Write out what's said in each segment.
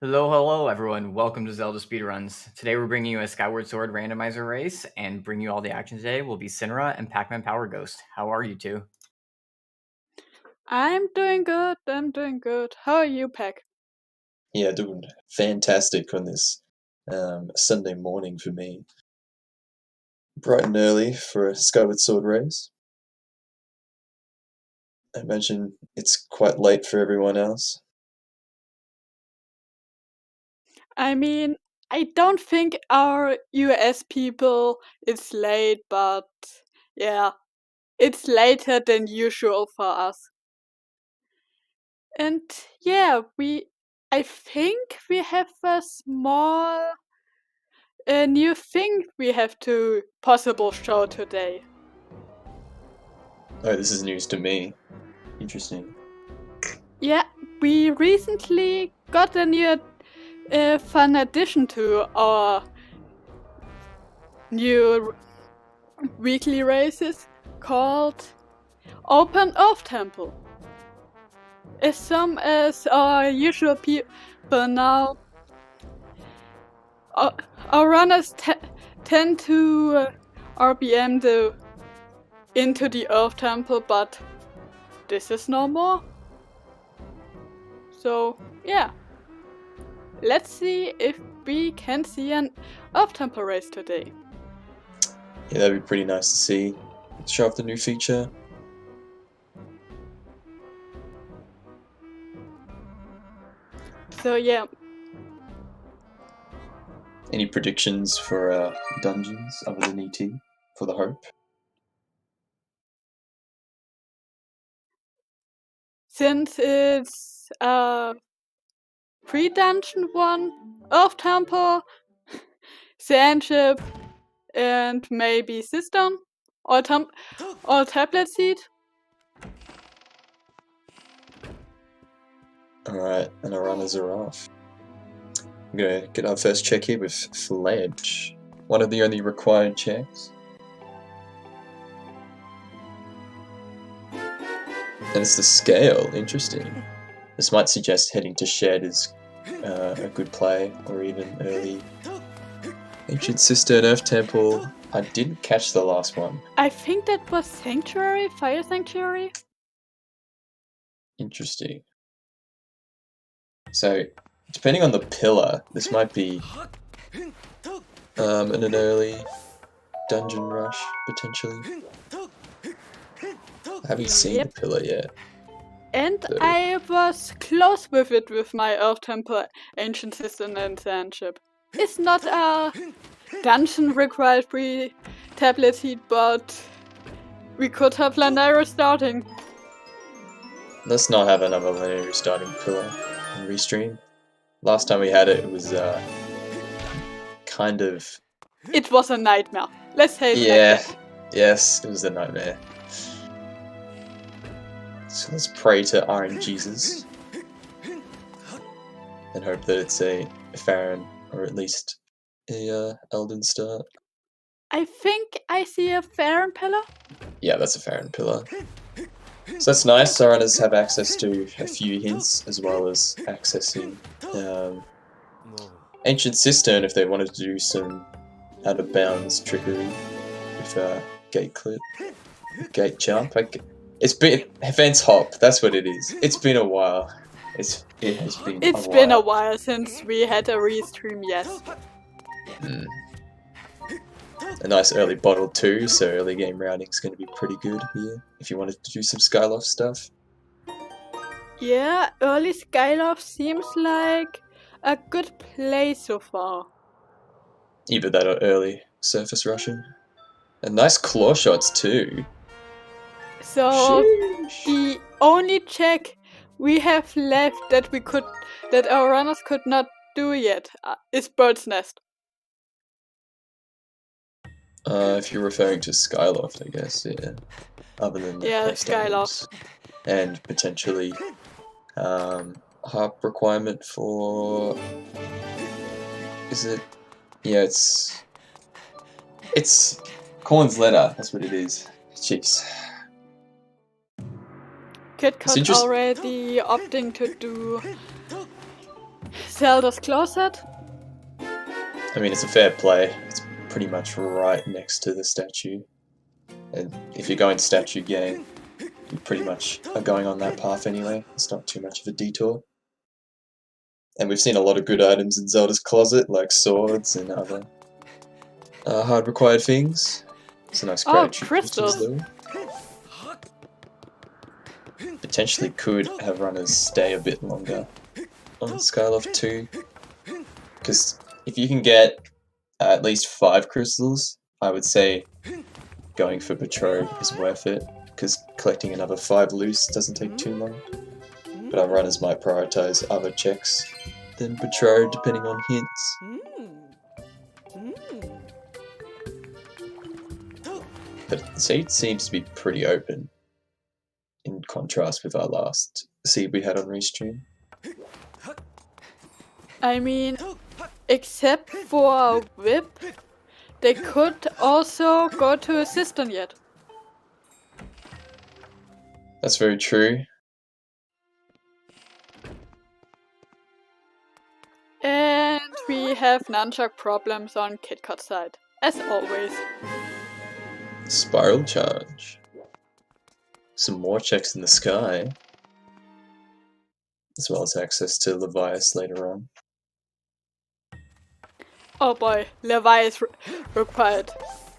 Hello everyone. Welcome to Zelda Speedruns. Today we're bringing you a Skyward Sword randomizer race, and bringing you all the action today will be Sinra and Pac-Man Power Ghost. How are you two? I'm doing good. How are you, Peck? Yeah, doing fantastic on this Sunday morning for me. Bright and early for a Skyward Sword race. I imagine it's quite late for everyone else. I mean, I don't think our US people is late, but yeah, it's later than usual for us. And yeah, I think we have a small new thing we have to possible show today. Oh, this is news to me. Interesting. Yeah, we recently got a new fun addition to our new weekly races called Open Earth Temple. As some as our usual people now, our runners tend to RBM into the Earth Temple, but this is no more. So yeah, let's see if we can see an Earth Temple race today. Yeah, that'd be pretty nice to see. Let's show off the new feature. So yeah. Any predictions for dungeons other than ET for the Hope? Since it's a pre-dungeon one, Earth Temple, Sandship, and maybe Cistern, or Tablet Seed. Alright, and our runners are off. I'm gonna get our first check here with Fledge. One of the only required checks. And it's the scale, interesting. This might suggest heading to Shed is a good play, or even early. Ancient Cistern, Earth Temple. I didn't catch the last one. I think that was Sanctuary, Fire Sanctuary. Interesting. So, depending on the pillar, this might be an early dungeon rush, potentially. I haven't seen the pillar yet. And So. I was close with it with my Earth Temple, Ancient Cistern, and Sandship. It's not a dungeon required pre-tablet seed, but we could have Lanira starting. Let's not have another linear starting pillar and restream. Last time we had it, it was kind of. It was a nightmare. Let's say it like that. Yes, it was a nightmare. So let's pray to Iron Jesus and hope that it's a Farron or at least a Elden start. I think I see a Farron pillar. Yeah, that's a Farron pillar. So that's nice. Our runners have access to a few hints as well as accessing Ancient Cistern if they wanted to do some out of bounds trickery with gate clip, gate jump. It's been fence hop. That's what it is. It's been a while. It has been. It's been a while since we had a restream. Yes. A nice early bottle too, so early game routing is going to be pretty good here if you wanted to do some Skyloft stuff. Yeah, early Skyloft seems like a good play so far. Either that or early surface rushing. And nice claw shots too. So the only check we have left that our runners could not do yet is Bird's Nest. If you're referring to Skyloft, I guess, yeah. Other than Skyloft. And potentially harp requirement for. Is it? Yeah, it's Corn's letter. That's what it is. Jeez. KitKat already opting to do Zelda's closet. I mean, it's a fair play. It's pretty much right next to the statue. And if you're going statue game, you pretty much are going on that path anyway. It's not too much of a detour. And we've seen a lot of good items in Zelda's closet, like swords and other hard required things. It's a nice crowd crystals. though. Potentially could have runners stay a bit longer on Skyloft 2. Because if you can get at least 5 crystals, I would say going for Betrothed is worth it. Because collecting another 5 loose doesn't take too long. But our runners might prioritize other checks than Betrothed depending on hints. But the seed seems to be pretty open, in contrast with our last seed we had on Restream. I mean, except for a whip, they could also go to a cistern yet. That's very true. And we have nunchuck problems on KitKat's side, as always. Spiral charge. Some more checks in the sky. As well as access to Levias later on. Oh boy, Levias required.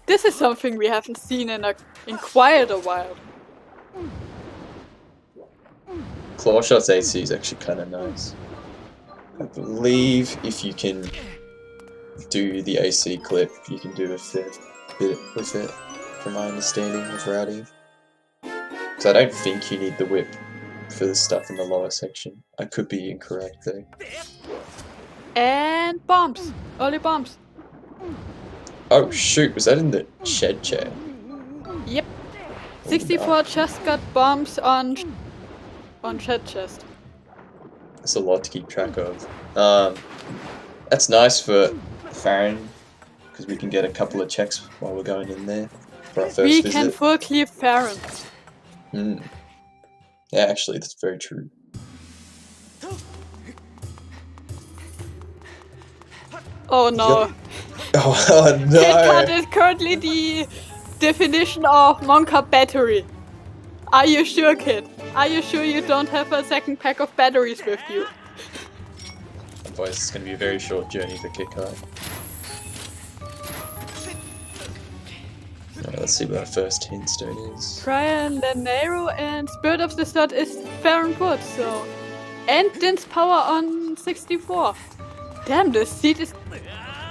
This is something we haven't seen in quite a while. Claw Shot's AC is actually kind of nice. I believe if you can do the AC clip, you can do a fair bit with it, from my understanding of routing. Because I don't think you need the whip for the stuff in the lower section. I could be incorrect though. And bombs! Only bombs. Oh shoot, was that in the shed chair? Yep. 64 just got bombs on shed chest. That's a lot to keep track of. That's nice for Farron, because we can get a couple of checks while we're going in there for our first We visit. can full clear Farron. Yeah, actually, that's very true. Oh no. Oh no! KitKat is currently the definition of Monka battery. Are you sure, kid? Are you sure you don't have a second pack of batteries with you? Otherwise, it's going to be a very short journey for KitKat. Alright, let's see what our first hintstone is. Brian Lanero and Spirit of the Slot is Farron Wood, so. And Din's power on 64. Damn, this seat is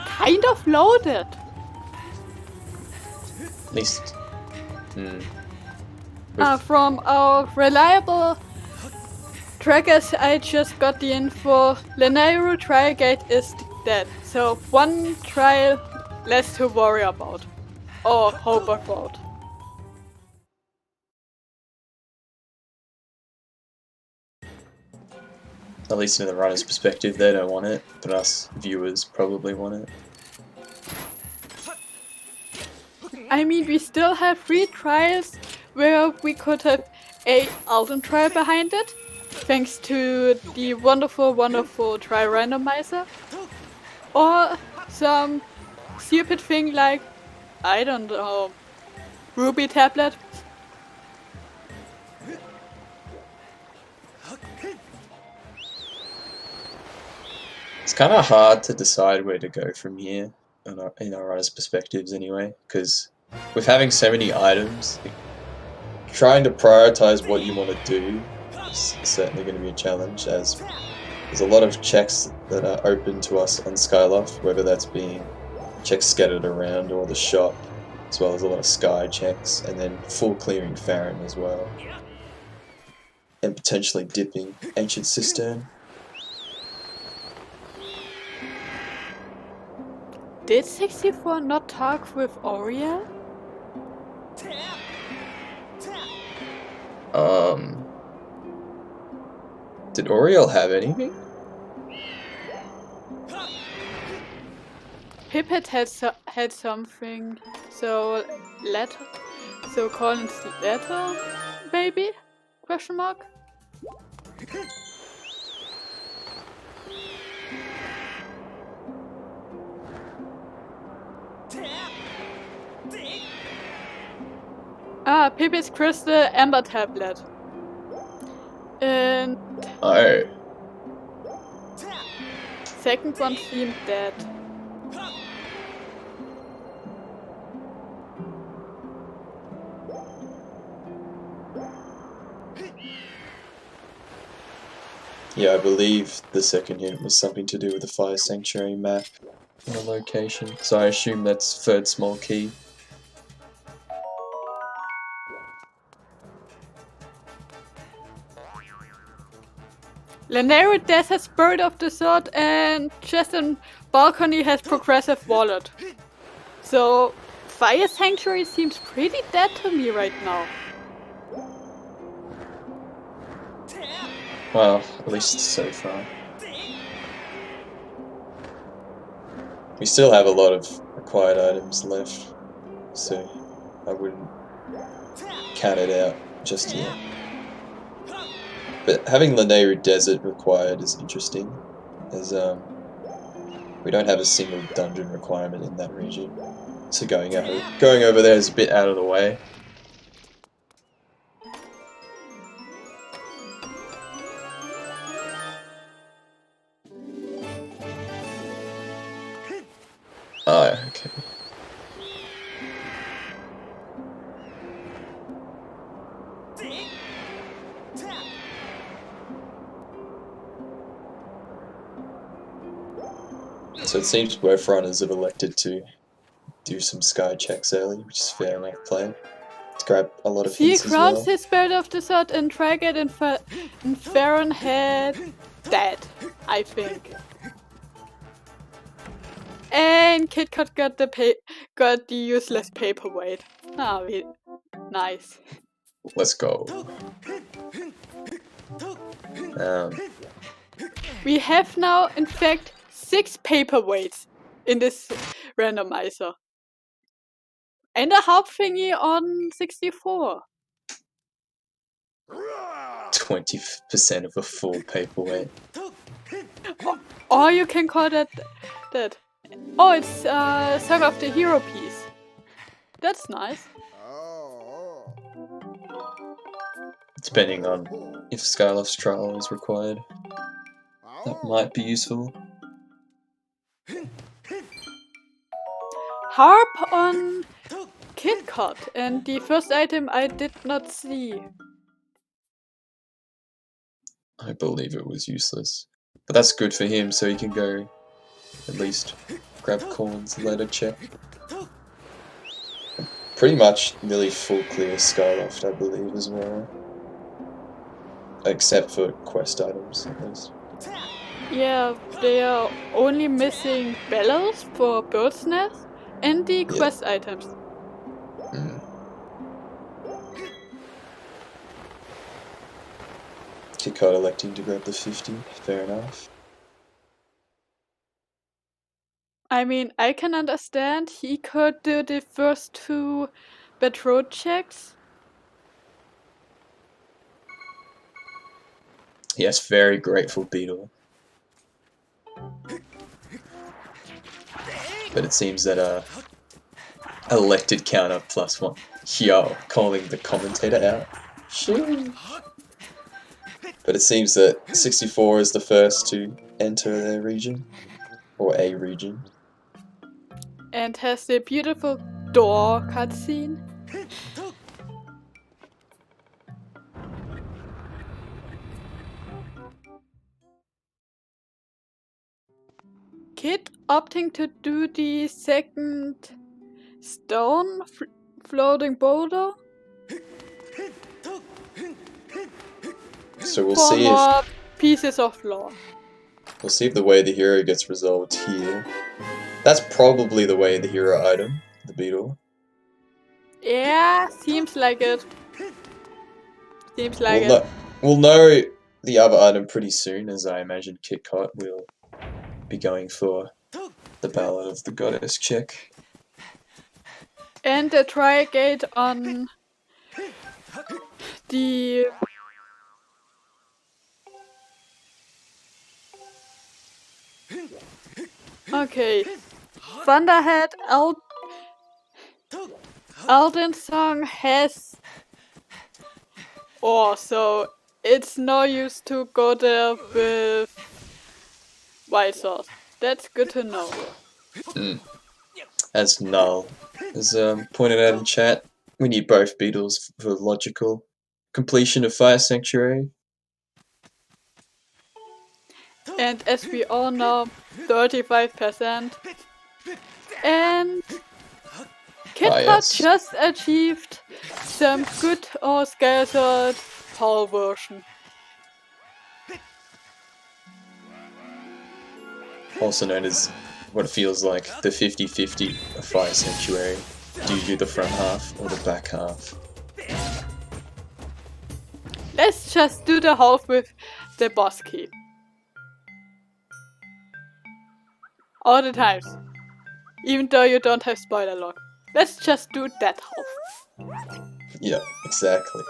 kind of loaded. At least. From our reliable trackers, I just got the info. Lanero trial gate is dead, so one trial less to worry about. Or hope about. At least in the runner's perspective, they don't want it, but us viewers probably want it. I mean, we still have 3 trials where we could have a Alden trial behind it, thanks to the wonderful, wonderful trial randomizer. Or some stupid thing like, I don't know, Ruby tablet. It's kind of hard to decide where to go from here, in our runners' perspectives anyway, because with having so many items, trying to prioritize what you want to do is certainly going to be a challenge, as there's a lot of checks that are open to us on Skyloft, whether that's being checks scattered around or the shop, as well as a lot of sky checks, and then full clearing Farron as well, and potentially dipping Ancient Cistern. Did 64 not talk with Oriel? Did Oriel have anything? Pipet had something, so Colin's letter, maybe? Question mark? Pippi's Crystal Amber Tablet. And Oh, second one seemed dead. yeah, I believe the second hint was something to do with the Fire Sanctuary map and a location. So I assume that's third small key. Lanero Death has Bird of the Sword, and Chest and Balcony has Progressive Wallet. So, Fire Sanctuary seems pretty dead to me right now. Well, at least so far. We still have a lot of required items left, so I wouldn't count it out just yet. But having Lanayru Desert required is interesting, as we don't have a single dungeon requirement in that region. So going over there is a bit out of the way. Oh, okay. So it seems both runners have elected to do some sky checks early, which is fair enough play. To grab a lot of He hints as crowns well. his Bird of the Sword, and Dragon and Farron had dead, I think. And KitKat got the useless paperweight. Nice. Let's go. We have now, in fact, 6 paperweights in this randomizer. And a harp thingy on 64. 20% of a full paperweight. Or you can call that. Oh, it's Song of the Hero piece. That's nice. Depending on if Skyloft's trial is required. That might be useful. Harp on KitKat, and the first item I did not see. I believe it was useless. But that's good for him, so he can go at least grab Corn's letter check. Pretty much nearly full clear Skyloft, I believe, as well. Except for quest items, at least. Yeah, they are only missing bellows for Bird's Nest and the quest items. KitKat electing to grab the 50, fair enough. I mean, I can understand he could do the first 2 Betrothed checks. Yes, very grateful Beetle. But it seems that elected counter +1. Yo, calling the commentator out. Sheesh. But it seems that 64 is the first to enter their region. Or a region. And has the beautiful door cutscene. Kid opting to do the second stone floating boulder. So we'll For see more pieces of lore. We'll see if the way the hero gets resolved here. That's probably the way the hero item, the beetle. Yeah, seems like it. Seems like it. We'll know the other item pretty soon, as I imagine KitKat will be going for the Ballad of the Goddess check. And the Tri-Gate on the... Okay. Thunderhead Elden Song has Or so it's no use to go there with white sauce. That's good to know. As Null has pointed out in chat, we need both beetles for logical completion of Fire Sanctuary. And as we all know, 35%. And KitKat yes. just achieved some good or scattered power version. Also known as what feels like the 50-50 of Fire Sanctuary. Do you do the front half or the back half? Let's just do the half with the boss key. All the times. Even though you don't have spoiler lock. Let's just do that half. Yeah, exactly.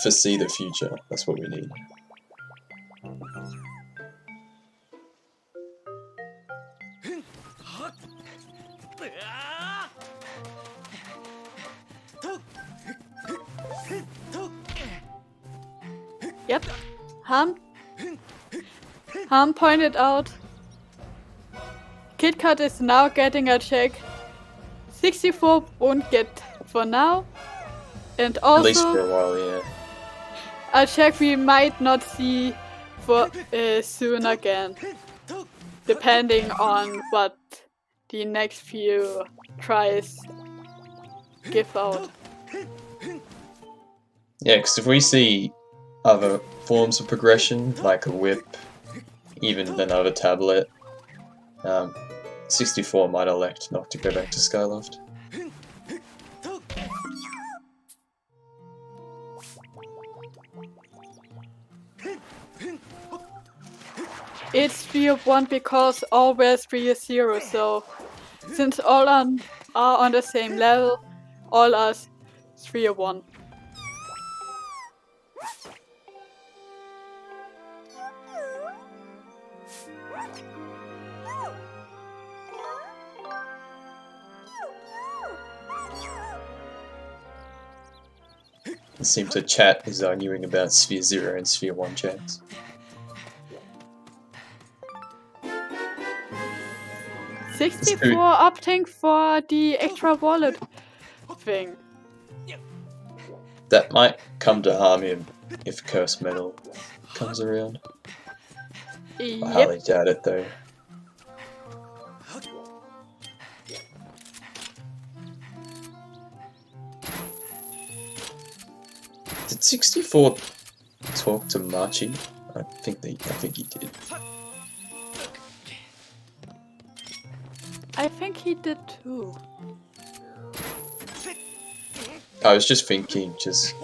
Foresee the future, that's what we need. Yep. Ham pointed out KitKat is now getting a check. 64 won't get for now. And also At least for a while, yeah. a check we might not see for soon again. Depending on what the next few tries give out. Yeah, because if we see other forms of progression, like a whip, even another tablet, 64 might elect not to go back to Skyloft. It's 3-1 because always 3-0, so since all are on the same level, all are 3-1. It seems the chat is arguing about Sphere 0 and Sphere 1 chats. Opting for the extra wallet thing. That might come to harm him if Curse Metal comes around. I highly doubt it though. Did 64 talk to Machi? I think he did. I think he did too. I was just thinking, just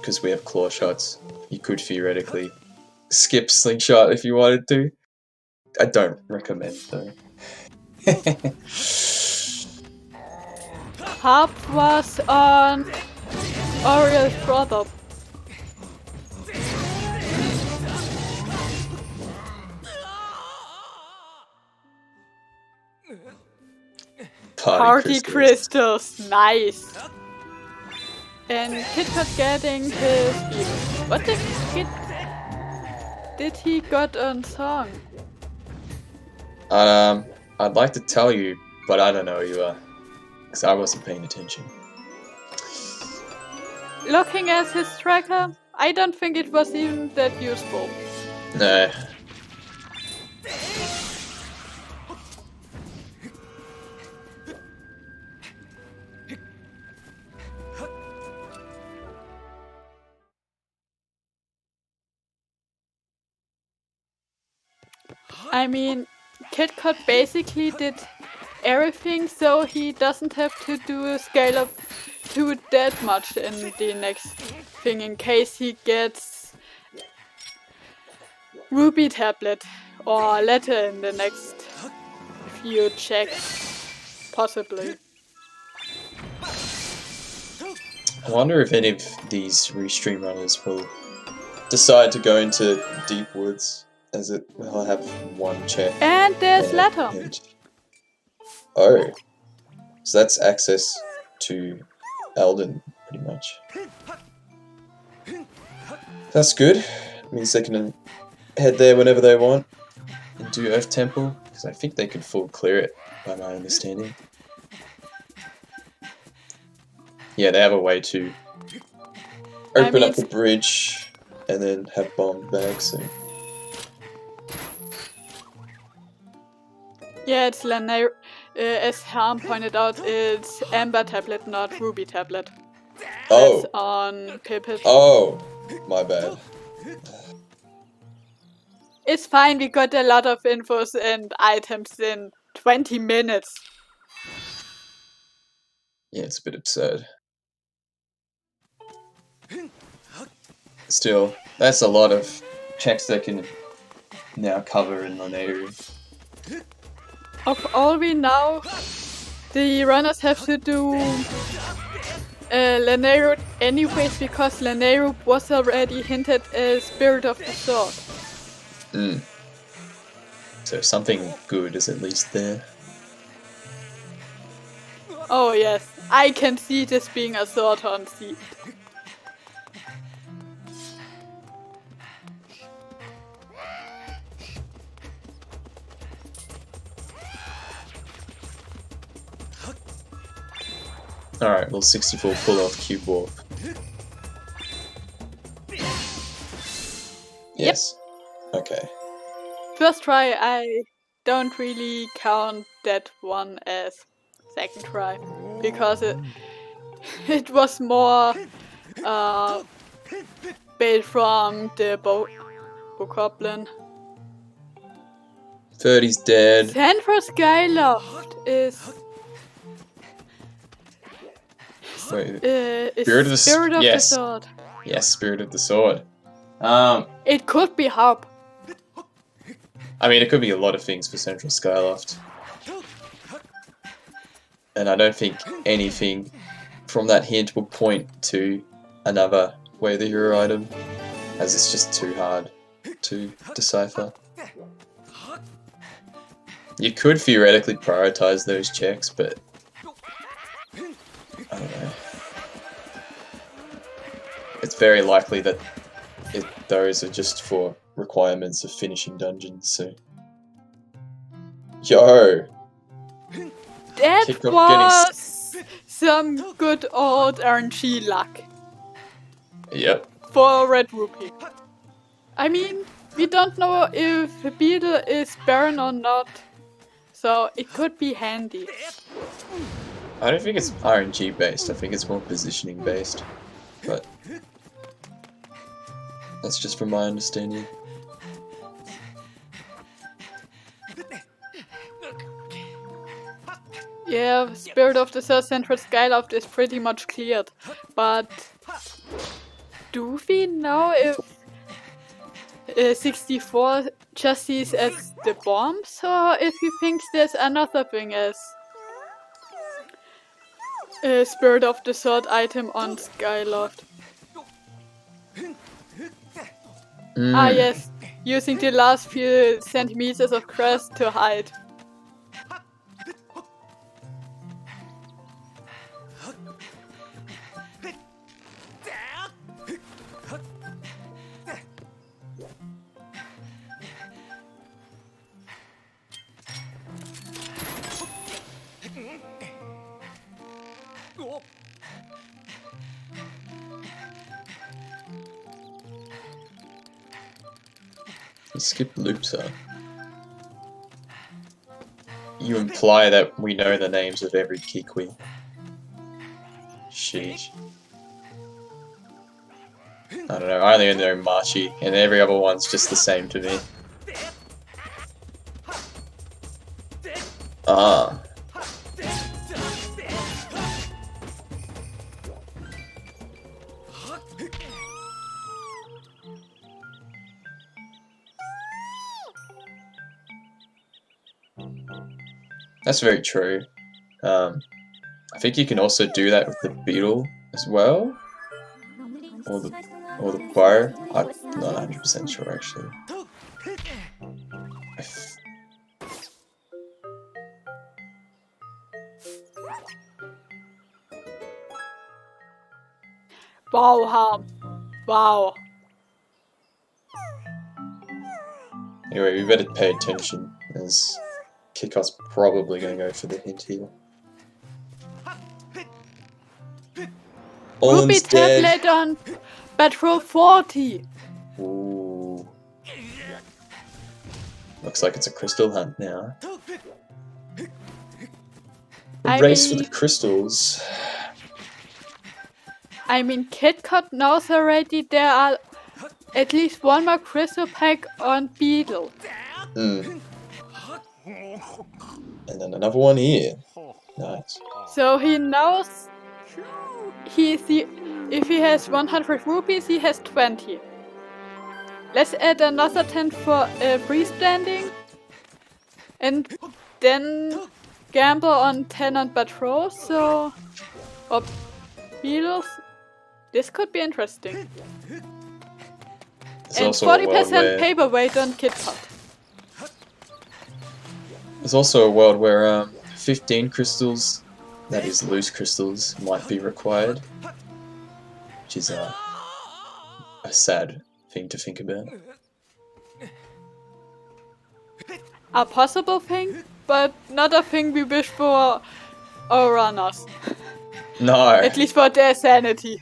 because we have claw shots, you could theoretically skip slingshot if you wanted to. I don't recommend though. Harp was on Oriel's brother. Party crystals, nice. And KitKat getting his beetle. What did he got on song? I'd like to tell you, but I don't know you because I wasn't paying attention. Looking at his tracker, I don't think it was even that useful. Nah. I mean, KitKat basically did everything, so he doesn't have to do a scale up to that much in the next thing in case he gets Ruby tablet or letter in the next few checks, possibly. I wonder if any of these restream runners will decide to go into Deep Woods, as it will have one check. And there's letter. Oh, so that's access to Elden pretty much. That's good. Means they can head there whenever they want and do Earth Temple, because I think they could full clear it, by my understanding. Yeah, they have a way to open up the bridge and then have bomb bags. So. Yeah, it's Lanayru. As Harm pointed out, it's Amber Tablet, not Ruby Tablet. Oh. That's on Pipit. Oh, my bad. It's fine, we got a lot of infos and items in 20 minutes. Yeah, it's a bit absurd. Still, that's a lot of checks they can now cover in Lanayru. Of all we know, the runners have to do Lanayru anyways, because Lanayru was already hinted as Spirit of the Sword. So something good is at least there. Oh yes, I can see this being a sword on seat. Alright, well 64 pull off cube warp. Yes. Yep. Okay. First try, I don't really count that one as second try, because it was more bait from the Bokoblin. 30's dead. Sand for Skyloft is... Wait, Spirit of the Sword. Yes, Spirit of the Sword. It could be Hub. I mean, it could be a lot of things for Central Skyloft. And I don't think anything from that hint will point to another Way of the Hero item, as it's just too hard to decipher. You could theoretically prioritize those checks, but I don't know. It's very likely that those are just for requirements of finishing dungeons, so... Yo! That was some good old RNG luck. Yep. For Red Rupee. I mean, we don't know if Beetle is Baron or not, so it could be handy. I don't think it's RNG based, I think it's more positioning based. But that's just from my understanding. Yeah, Spirit of the Sword Central Skyloft is pretty much cleared, but do we know if 64 just sees as the bombs, or if he thinks there's another thing as a Spirit of the Sword item on Skyloft? Ah yes, using the last few centimeters of grass to hide. You skip loops, huh? You imply that we know the names of every Kikwi. Sheesh. I don't know, I only know Machi, and every other one's just the same to me. Ah. That's very true. I think you can also do that with the beetle as well, or the choir. I'm not 100% sure actually. Wow, Harm. Wow. Anyway, we better pay attention, as Kickoff's probably going to go for the hint here. Ruby Olin's dead. tablet on Patrol 40. Ooh. Looks like it's a crystal hunt now. A race for the crystals. I mean, KitKat knows already there are at least one more crystal pack on Beetle. And then another one here. Nice. So he knows if he has 100 rupees, he has 20. Let's add another 10 for freestanding. And then gamble on 10 on Patrol, so... Or Beetles. This could be interesting. There's And also a world 40% where, paperweight on KitKat. there's also a world where 15 crystals, that is loose crystals, might be required. Which is a sad thing to think about. A possible thing, but not a thing we wish for our runners. No! At least for their sanity.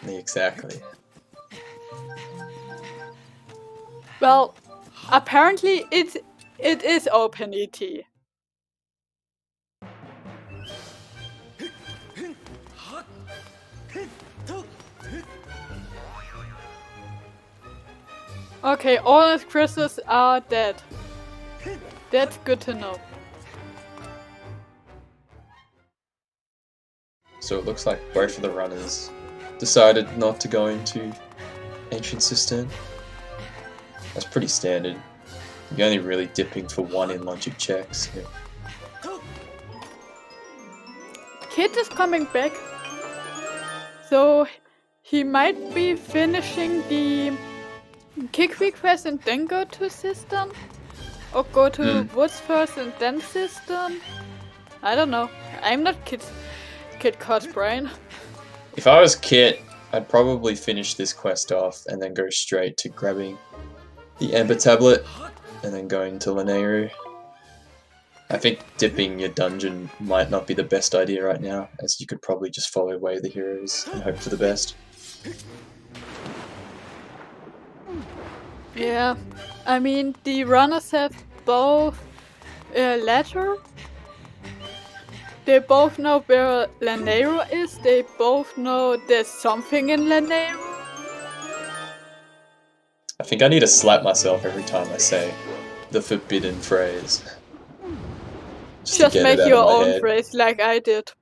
Exactly. Well, apparently it is open ET. Okay, all his crystals are dead. That's good to know. So it looks like both of the runners decided not to go into Ancient Cistern. That's pretty standard. You're only really dipping for one in logic checks. Yeah. Kid is coming back. So he might be finishing the kick request and then go to Cistern? Or go to Woods first and then Cistern? I don't know. I'm not KitKat's brain. If I was Kit, I'd probably finish this quest off and then go straight to grabbing the Amber Tablet and then going to Lanayru. I think dipping your dungeon might not be the best idea right now, as you could probably just follow Way of the Heroes and hope for the best. Yeah, I mean, the runners have both ladder. They both know where Lanayru is. They both know there's something in Lanayru. I think I need to slap myself every time I say the forbidden phrase. Just make your own phrase like I did.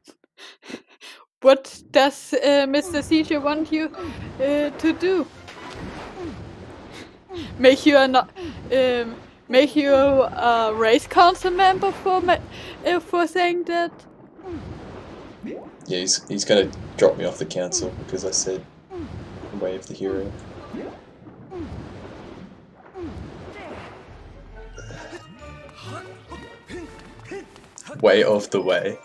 What does Mr. CJ want you to do? Make you a race council member for saying that? Yeah, he's gonna drop me off the council because I said Way of the Hero. Way of the way.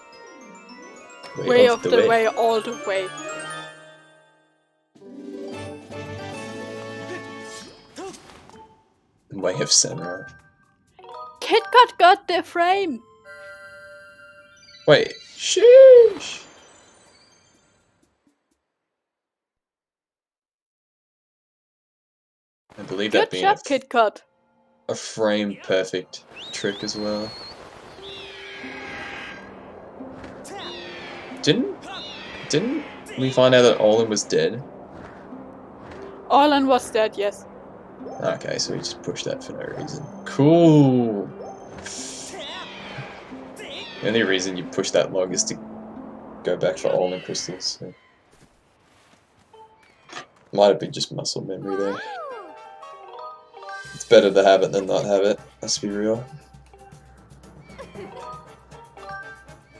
Way of the way, all the way. Way of Samurai. KitKat got the frame! Wait, sheesh! I believe that Good being job, KitKat. a frame perfect trick as well. Didn't we find out that Olin was dead? Olin was dead, yes. Okay, so we just pushed that for no reason. Cool! The only reason you push that log is to go back for Olin crystals. So. Might have been just muscle memory there. It's better to have it than not have it, let's be real.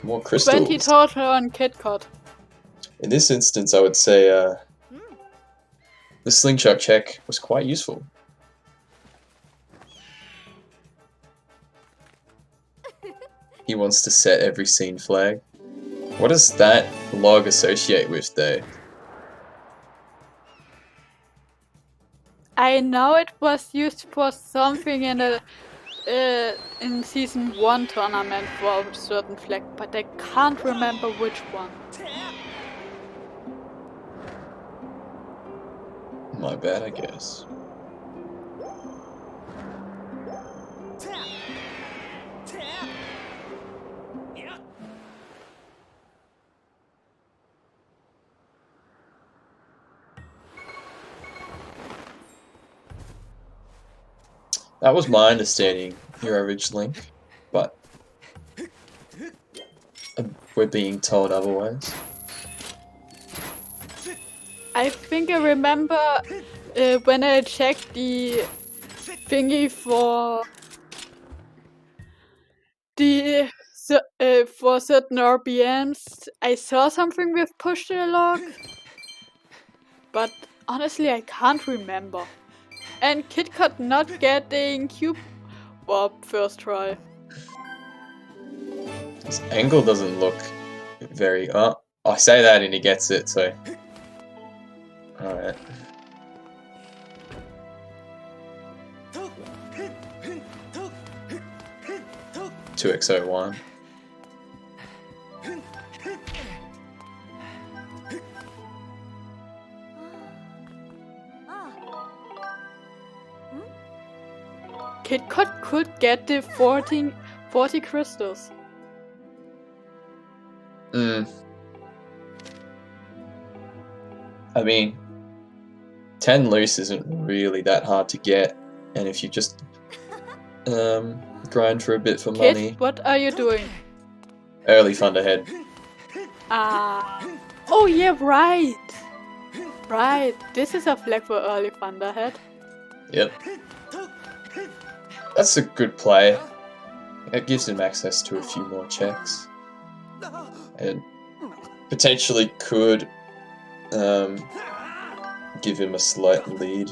More crystals. 20 total on KitKat. In this instance, I would say the slingshot check was quite useful. He wants to set every scene flag. What does that log associate with, though? I know it was used for something in a in season 1 tournament for a certain flag, but I can't remember which one. My bad, I guess. That was my understanding, Hero Ridge Link, but we're being told otherwise. I think I remember when I checked the thingy for the for certain RBMs, I saw something with push the log, but honestly I can't remember. And KitKat not getting cube warp first try. This angle doesn't look very... Oh, I say that and he gets it, so... Alright. Two XO1. KitKat could get the 40 crystals. I mean, 10 loose isn't really that hard to get, and if you just grind for a bit for money. Kit, what are you doing? Early Thunderhead. Oh yeah, right. Right, this is a flag for early Thunderhead. Yep. That's a good play. It gives him access to a few more checks. And potentially could give him a slight lead,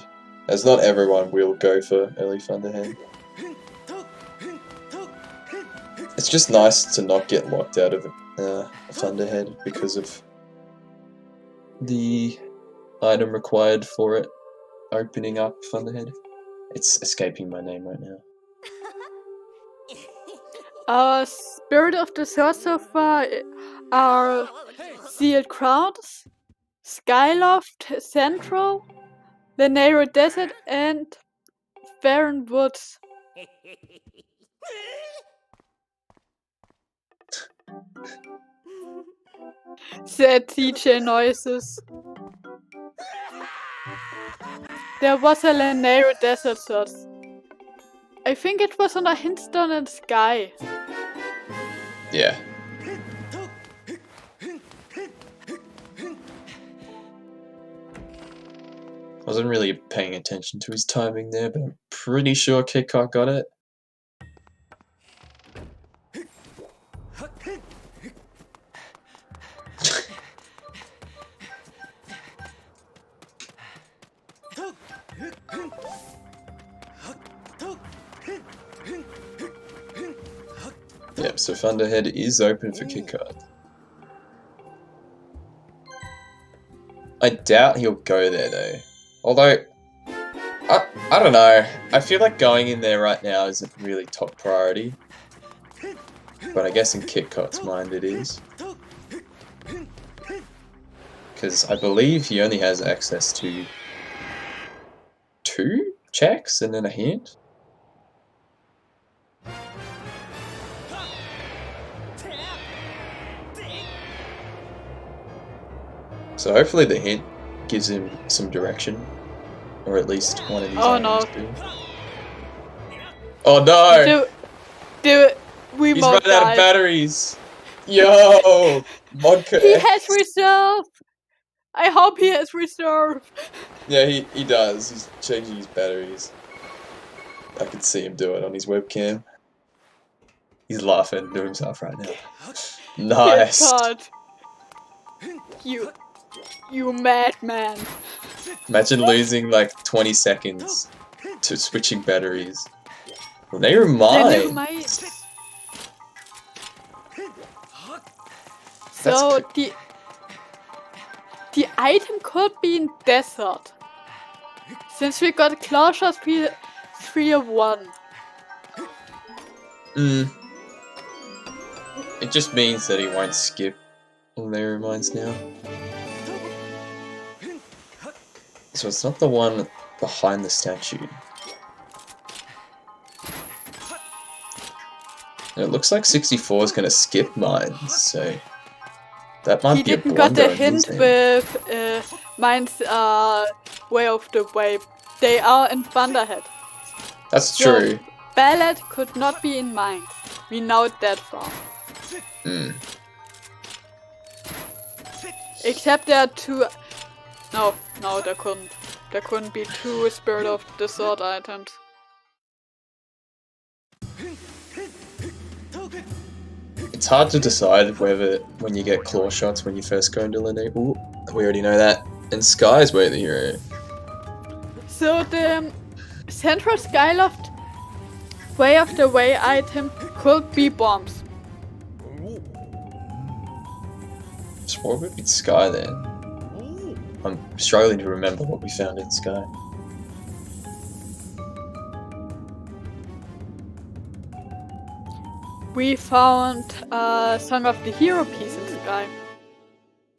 as not everyone will go for early Thunderhead. It's just nice to not get locked out of a Thunderhead because of the item required for it opening up Thunderhead. It's escaping my name right now. Spirit of the Sword so far are Sealed Crowns, Skyloft Central, the Narrow Desert, and Barren Woods. Said TJ Noises. There was a Narrow Desert search. I think it was on a Hindstone and Sky. Yeah. Wasn't really paying attention to his timing there, but I'm pretty sure KitKat got it. Yep, so Thunderhead is open for KitKat. I doubt he'll go there though. Although, I don't know. I feel like going in there right now isn't really top priority. But I guess in KitKat's mind it is. Because I believe he only has access to 2 checks and then a hint. So hopefully the hint gives him some direction. Or at least one of these items do. Oh no! Do it. We He's running out of batteries! Yo! Vodka He X. has reserve! I hope he has reserve! Yeah, he does. He's changing his batteries. I can see him do it on his webcam. He's laughing to himself right now. Nice! God. You madman. Imagine losing like 20 seconds to switching batteries. Well, they were mine. So the item could be in desert. Since we got claw shots 3 of 1. It just means that he won't skip Layer Mines now. So it's not the one behind the statue. And it looks like 64 is going to skip mines, so that might be a He didn't got blunder. the hint with mines way off the way. They are in Thunderhead. That's So, true. Ballad could not be in mines. We know that far. Except there are 2. No, there couldn't. There couldn't be 2 Spirit of the Sword items. It's hard to decide whether when you get claw shots when you first go into Lene. Ooh, we already know that. And Sky's way the hero. So the Central Skyloft way of the way item could be bombs. So what would be Sky then? I'm struggling to remember what we found in Sky. We found Song of the Hero piece in Sky.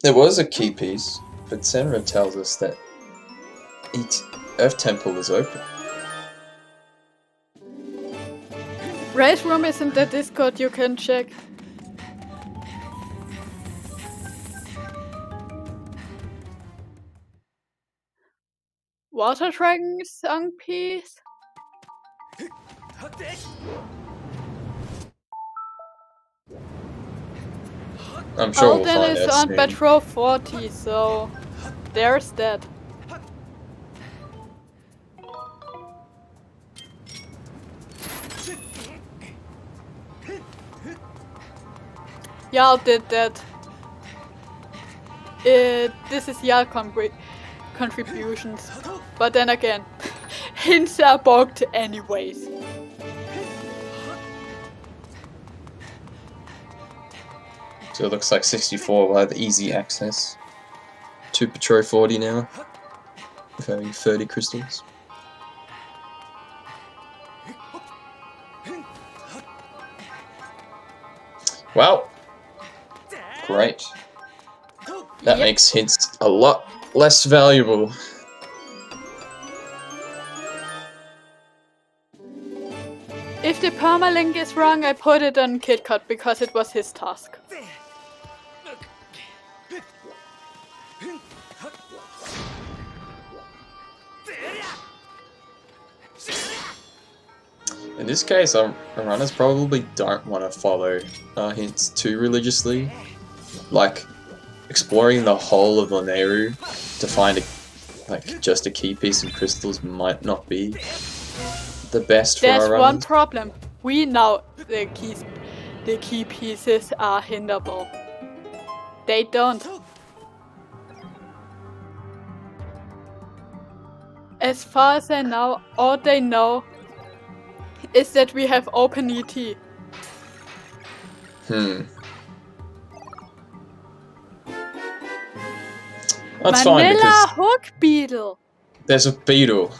There was a key piece, but Senra tells us that each Earth Temple is open. Race Room is in the Discord, you can check. Water Dragon Song piece. I'm sure we'll Alden find is out on soon. Patrol 40, so there's that. Y'all did that. This is y'all contributions. But then again, hints are bugged anyways. So it looks like 64 will have easy access to Patrol 40 now, with having 30 crystals. Well, great. That Yep. makes hints a lot less valuable. If the permalink is wrong, I put it on KitKat because it was his task. In this case, our runners probably don't want to follow hints too religiously. Like, exploring the whole of Laneru to find just a key piece and crystals might not be the best for There's our one runners. problem. We know the key pieces are hinderable. They don't. As far as I know, all they know is that we have open ET. That's fine Manila because Hook Beetle. there's a beetle.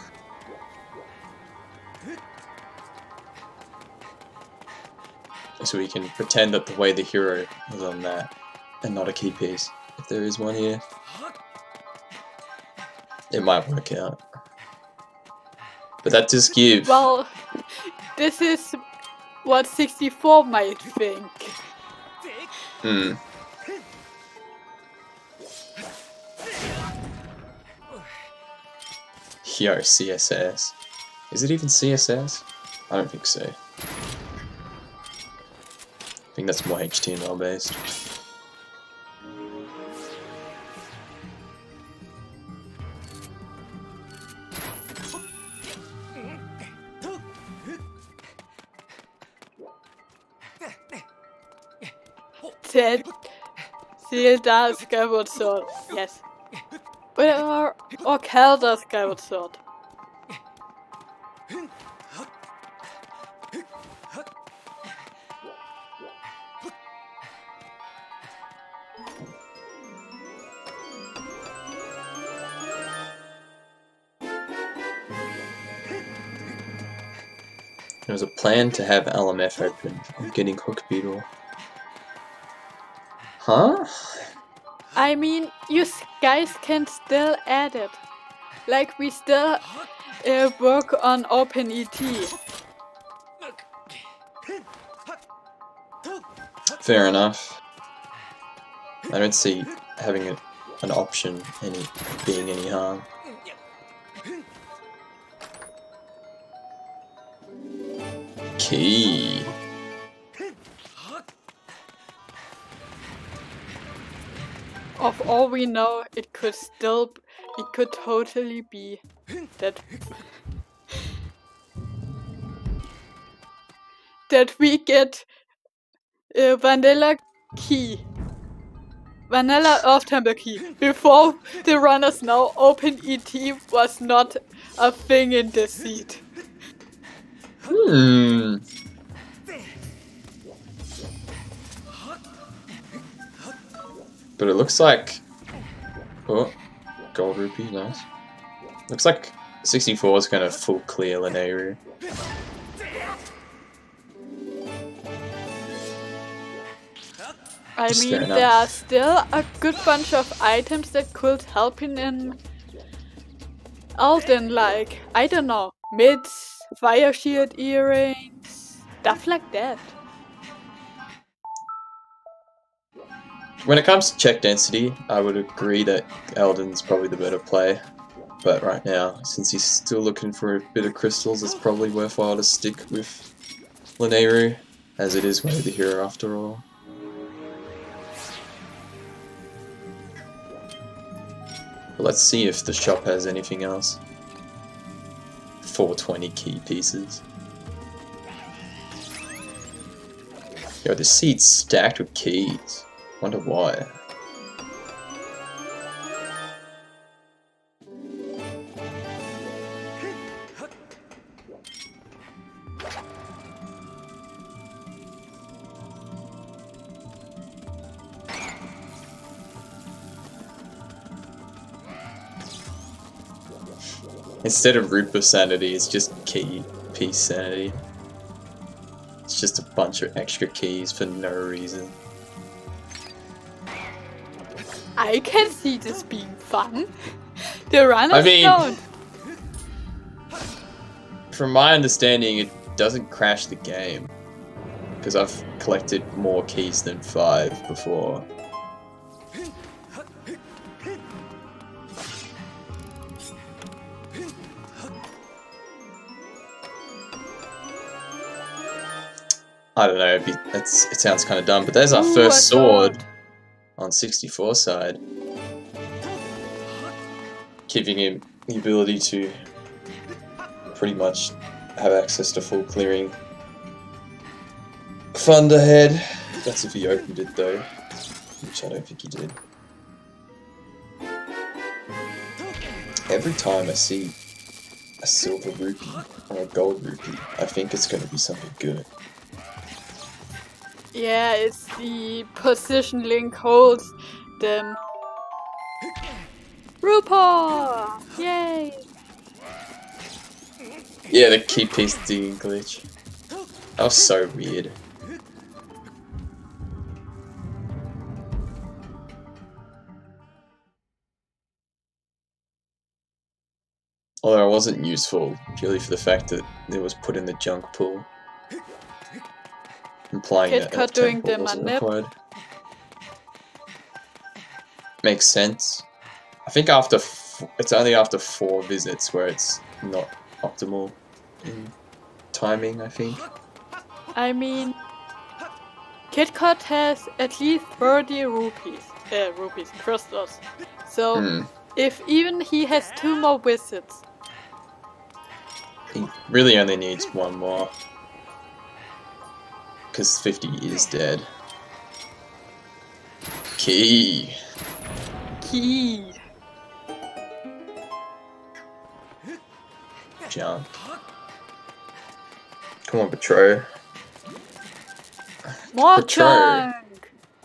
So we can pretend that the way the hero was on that and not a key piece. If there is one here, it might work out. But that does give. Well, this is what 64 might think. Yo, CSS. Is it even CSS? I don't think so. I think that's more HTML based. Zelda Skyward Sword, yes. Or Zelda Skyward Sword. There was a plan to have LMF open. I'm getting Hook Beetle. Huh? I mean, you guys can still add it. Like, we still work on OpenET. Fair enough. I don't see having an option being any harm. Key. Of all we know, it could totally be that we get a vanilla off-tempo key. Before the runners know, OpenET was not a thing in this seed. But it looks like... Oh, gold rupee, nice. Looks like 64 is gonna full clear Linearu. I mean, there are still a good bunch of items that could help in Alden, like, I don't know, mids, fire shield earrings, stuff like that. When it comes to check density, I would agree that Elden's probably the better play. But right now, since he's still looking for a bit of crystals, it's probably worthwhile to stick with Linearu, as it is one of the hero after all. But let's see if the shop has anything else. 420 key pieces. Yo, the seat's stacked with keys. Wonder why. Instead of Rupa sanity, it's just key piece sanity. It's just a bunch of extra keys for no reason. I can see this being fun. The runners don't. From my understanding, it doesn't crash the game. Because I've collected more keys than 5 before. I don't know, it sounds kind of dumb, but there's our first sword on 64 side. Giving him the ability to pretty much have access to full clearing. Thunderhead. That's if he opened it though, which I don't think he did. Every time I see a silver rupee or a gold rupee, I think it's going to be something good. Yeah, it's the position link holds them. Rupa! Yay! Yeah, the key piece digging glitch. That was so weird. Although it wasn't useful, purely for the fact that it was put in the junk pool. Implying that KitKat doing the wasn't manip. required. Makes sense. I think after it's only after 4 visits where it's not optimal in timing, I think. I mean, KitKat has at least 30 crystals. So, if even he has 2 more visits. He really only needs 1 more. Because 50 is dead. Key. Jump. Come on, Petro. More chunk!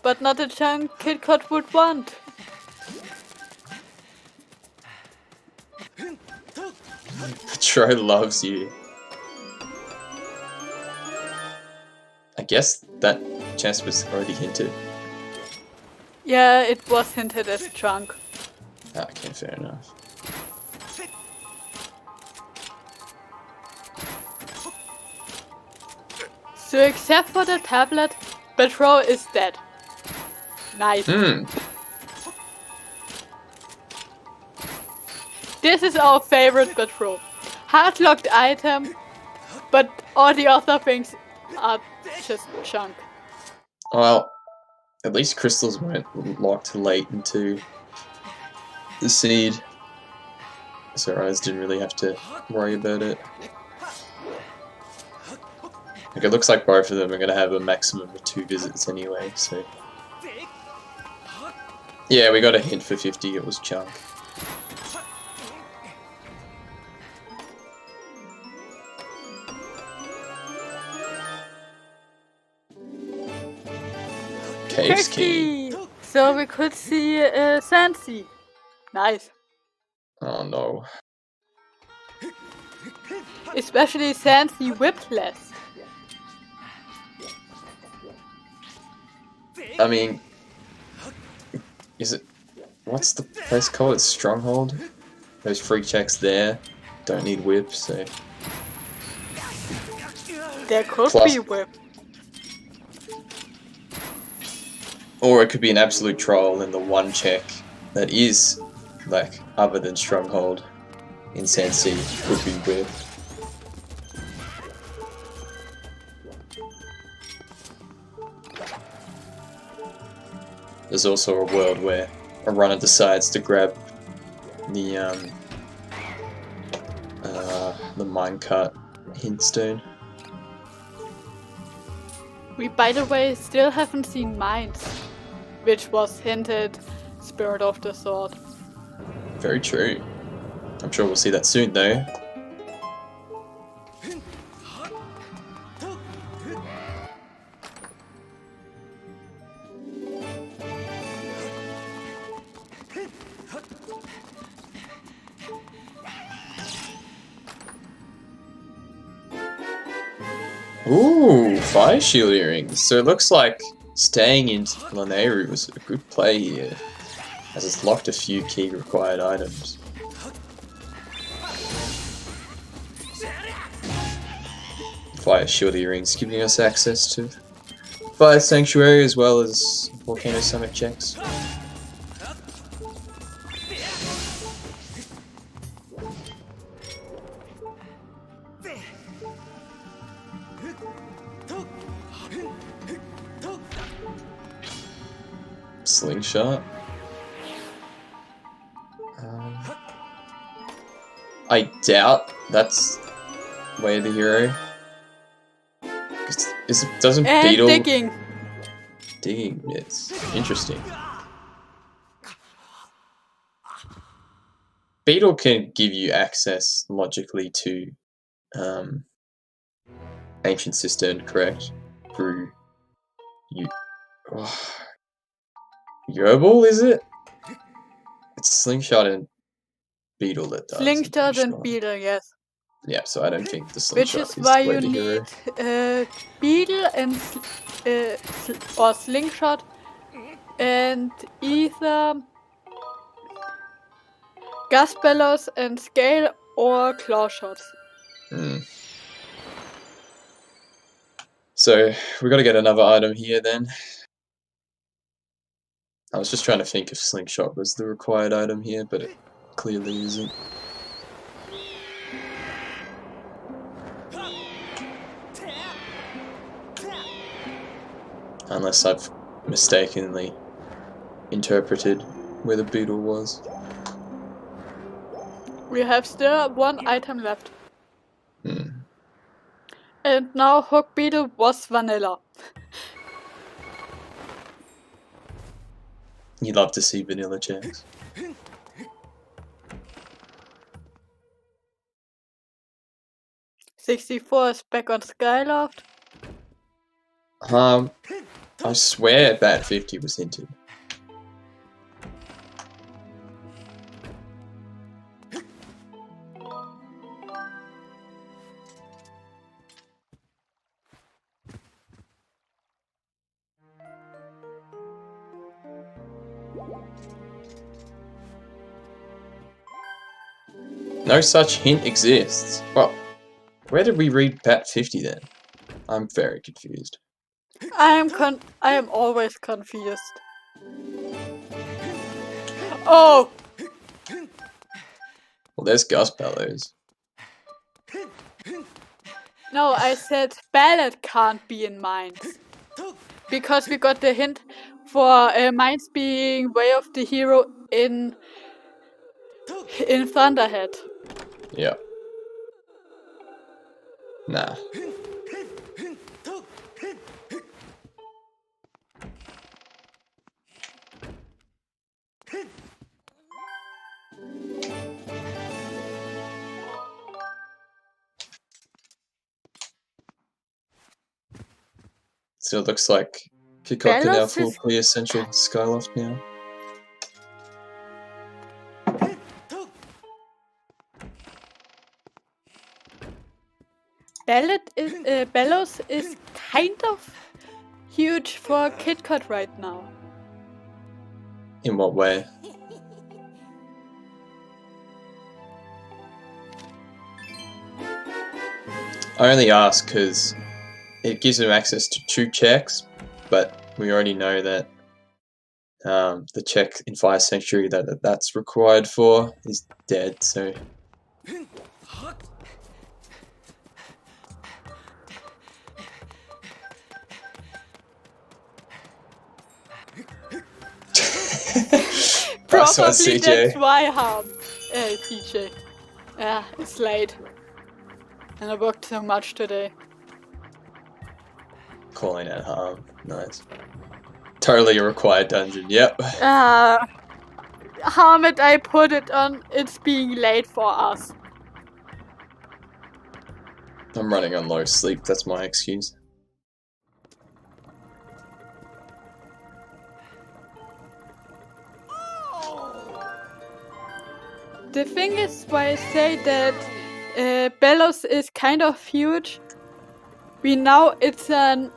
But not the chunk KitKat would want. Petro loves you. I guess that chest was already hinted. Yeah, it was hinted as chunk. Okay, fair enough. So except for the tablet, Petro is dead. Nice. This is our favorite Petro. Hard-locked item, but all the other things are just junk. Well, at least crystals weren't locked late into the seed, so Rise didn't really have to worry about it. Like, it looks like both of them are going to have a maximum of 2 visits anyway, so... Yeah, we got a hint for 50, it was chunk. Cave's key! So we could see Sansi. Nice. Oh no. Especially Sansi Whipless. I mean... Is it... What's the place called? It's Stronghold? Those free checks there don't need whip, so... There could Plus- be whip. Or it could be an absolute troll, and the one check that is, like, other than Stronghold in Sansi would be whip. There's also a world where a runner decides to grab the minecart hint stone. We, by the way, still haven't seen Mines, which was hinted Spirit of the Sword. Very true. I'm sure we'll see that soon, though. Ooh, fire shield earrings. So it looks like staying in Lanayru was a good play here, as it's locked a few key required items. Fire shield earrings giving us access to Fire Sanctuary as well as Volcano Summit checks. Slingshot. I doubt that's Way of the Hero. Doesn't And Beetle digging. bits? Interesting. Beetle can give you access logically to Ancient Cistern, correct? Through you. Yerbal, is it? It's Slingshot and Beetle that does. Slingshot and Beetle, yes. Yeah, so I don't think the Which Slingshot is is why Way you of the Hero. need Beetle and or Slingshot and either Gas Bellows and Scale or Claw Shots. So we got to get another item here then. I was just trying to think if Slingshot was the required item here, but it clearly isn't. Unless I've mistakenly interpreted where the beetle was. We have still one item left. And now Hook Beetle was vanilla. You'd love to see vanilla checks. $64 is back on Skyloft. I swear Bat 50 was hinted. No such hint exists. Well, where did we read Pat 50 then? I'm very confused. I am always confused. Oh! Well, there's Gus Bellows. No, I said ballad can't be in mines. Because we got the hint for mines being way of the hero in Thunderhead. Yeah. Nah. So it looks like Peacock can now Bellows full is- clear Central Skyloft now. Bellows is kind of huge for Kit Kat right now. In what way? I only ask because it gives him access to 2 checks, but we already know that the check in Fire Sanctuary that's required for is dead, so... Nice one, Probably CJ. that's why PJ. Yeah, it's late. And I worked so much today. Calling out harm. Nice. Totally a required dungeon, yep. Harmit, I put it on it's being late for us. I'm running on low sleep, that's my excuse. The thing is why I say that Bellows is kind of huge. We know it's an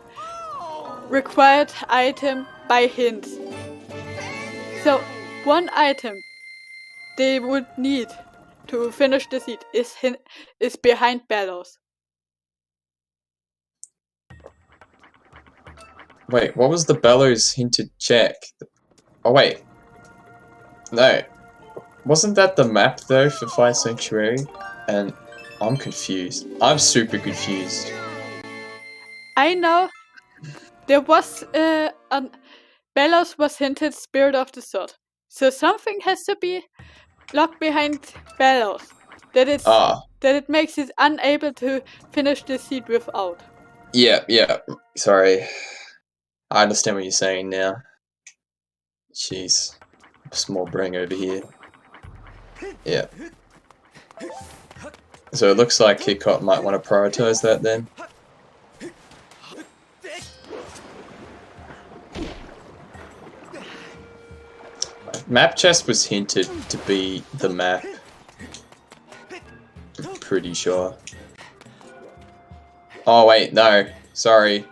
required item by hints. So one item they would need to finish the seed is behind Bellows. Wait, what was the Bellows hinted check? Oh wait. No. Wasn't that the map though for Fire Sanctuary? And I'm confused. I'm super confused. I know there was Bellows was hinted Spirit of the Sword. So something has to be locked behind Bellows. That it makes it unable to finish the seed without. Yeah. Sorry. I understand what you're saying now. Jeez. Small brain over here. Yeah. So it looks like Kit might want to prioritize that then. Map chest was hinted to be the map. I'm pretty sure. Oh wait, no. Sorry.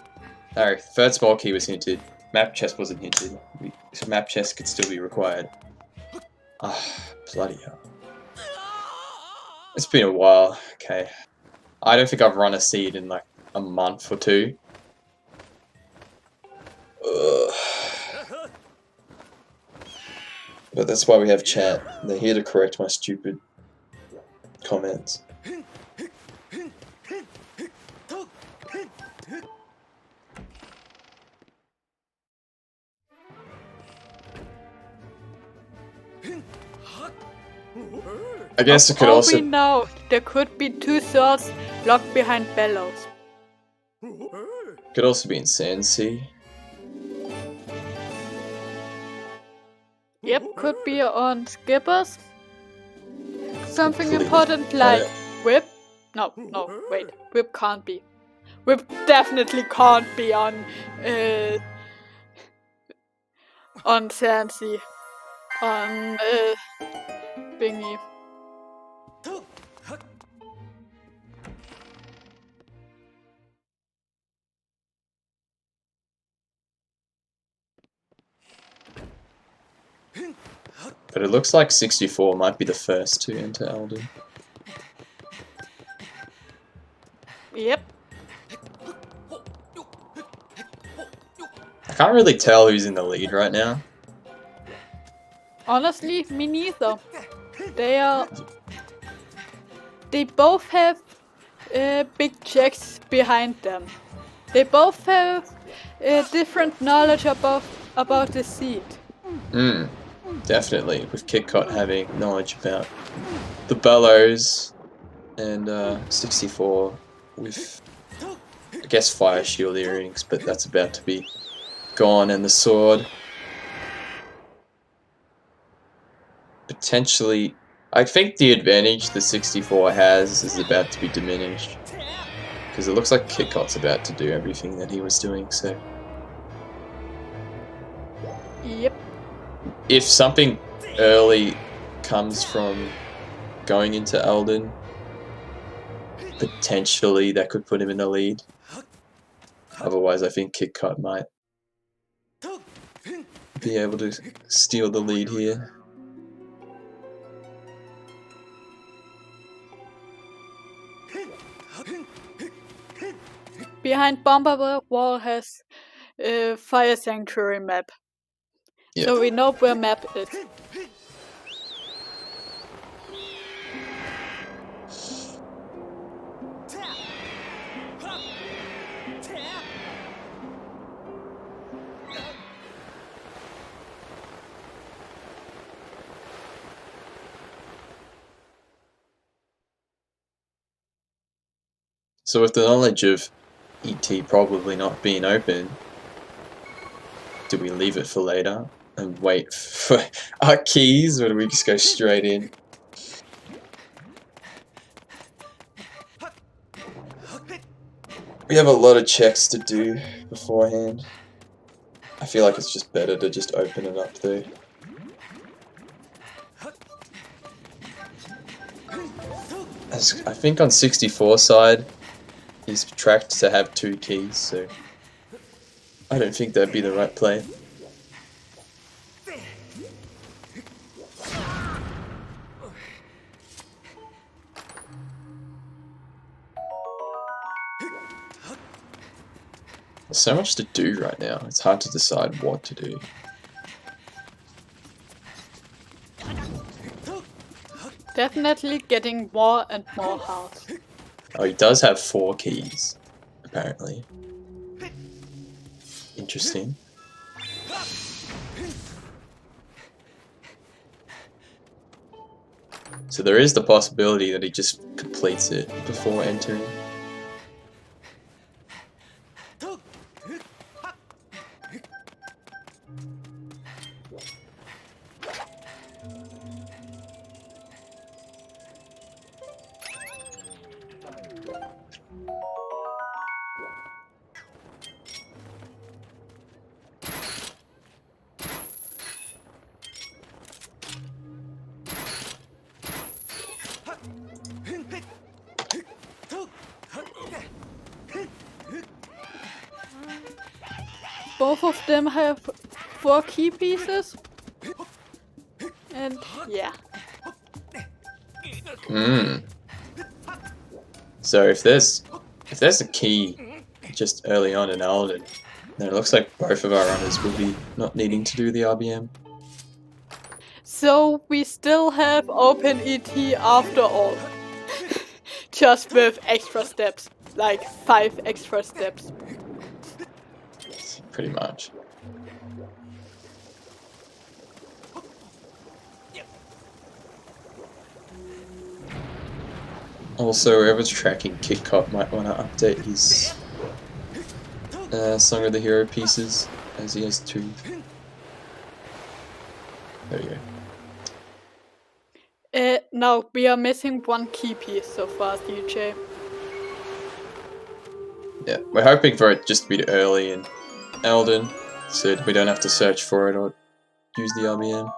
No, third small key was hinted. Map chest wasn't hinted. Map chest could still be required. Ah, bloody hell. It's been a while. Okay. I don't think I've run a seed in like a month or 2. Ugh. But that's why we have chat. They're here to correct my stupid comments. I guess it could also... we know there could be 2 swords locked behind Bellows. Could also be in Sand Sea. Yep, could be on Skippers. Something Completely. important like Whip. No, wait. Whip can't be. Whip definitely can't be on Sansi. On Bingy. But it looks like 64 might be the first to enter Elden. Yep. I can't really tell who's in the lead right now. Honestly, me neither. They both have big checks behind them. They both have different knowledge about the seed. Definitely, with KitKat having knowledge about the bellows, and 64 with, I guess, fire shield earrings, but that's about to be gone, and the sword. Potentially, I think the advantage the 64 has is about to be diminished, because it looks like KitKat's about to do everything that he was doing, so... Yep. If something early comes from going into Elden, potentially that could put him in the lead. Otherwise, I think KitKat might be able to steal the lead here. Behind Bomber Wall has a Fire Sanctuary map. Yep. So we know where map is. So with the knowledge of ET probably not being open, do we leave it for later and wait for our keys, or do we just go straight in? We have a lot of checks to do beforehand. I feel like it's just better to just open it up though. I think on 64 side, he's tracked to have 2 keys, so I don't think that'd be the right play. There's so much to do right now, it's hard to decide what to do. Definitely getting more and more hard. Oh, he does have 4 keys, apparently. Interesting. So there is the possibility that he just completes it before entering. Both of them have 4 key pieces. And yeah. So if there's a key just early on in Elden, then it looks like both of our runners will be not needing to do the RBM. So we still have open ET after all. Just with extra steps. Like 5 extra steps. Pretty much. Also, whoever's tracking KitKat might want to update his Song of the Hero pieces, as he has 2. There we go. No, we are missing 1 key piece so far, DJ. Yeah, we're hoping for it just to be early in Elden, so we don't have to search for it or use the RBM.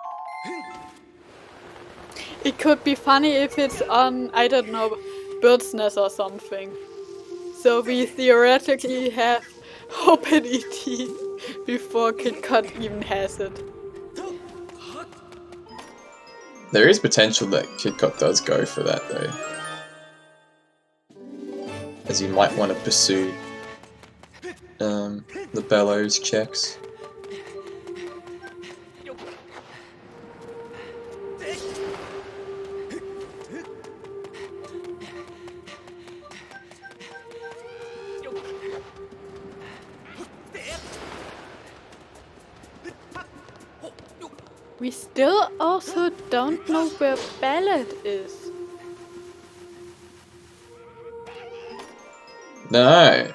It could be funny if it's on, I don't know, Bird's Nest or something. So we theoretically have open ET before KitKat even has it. There is potential that Kit Kat does go for that though. As you might want to pursue the bellows checks. We still also don't know where Ballad is. No.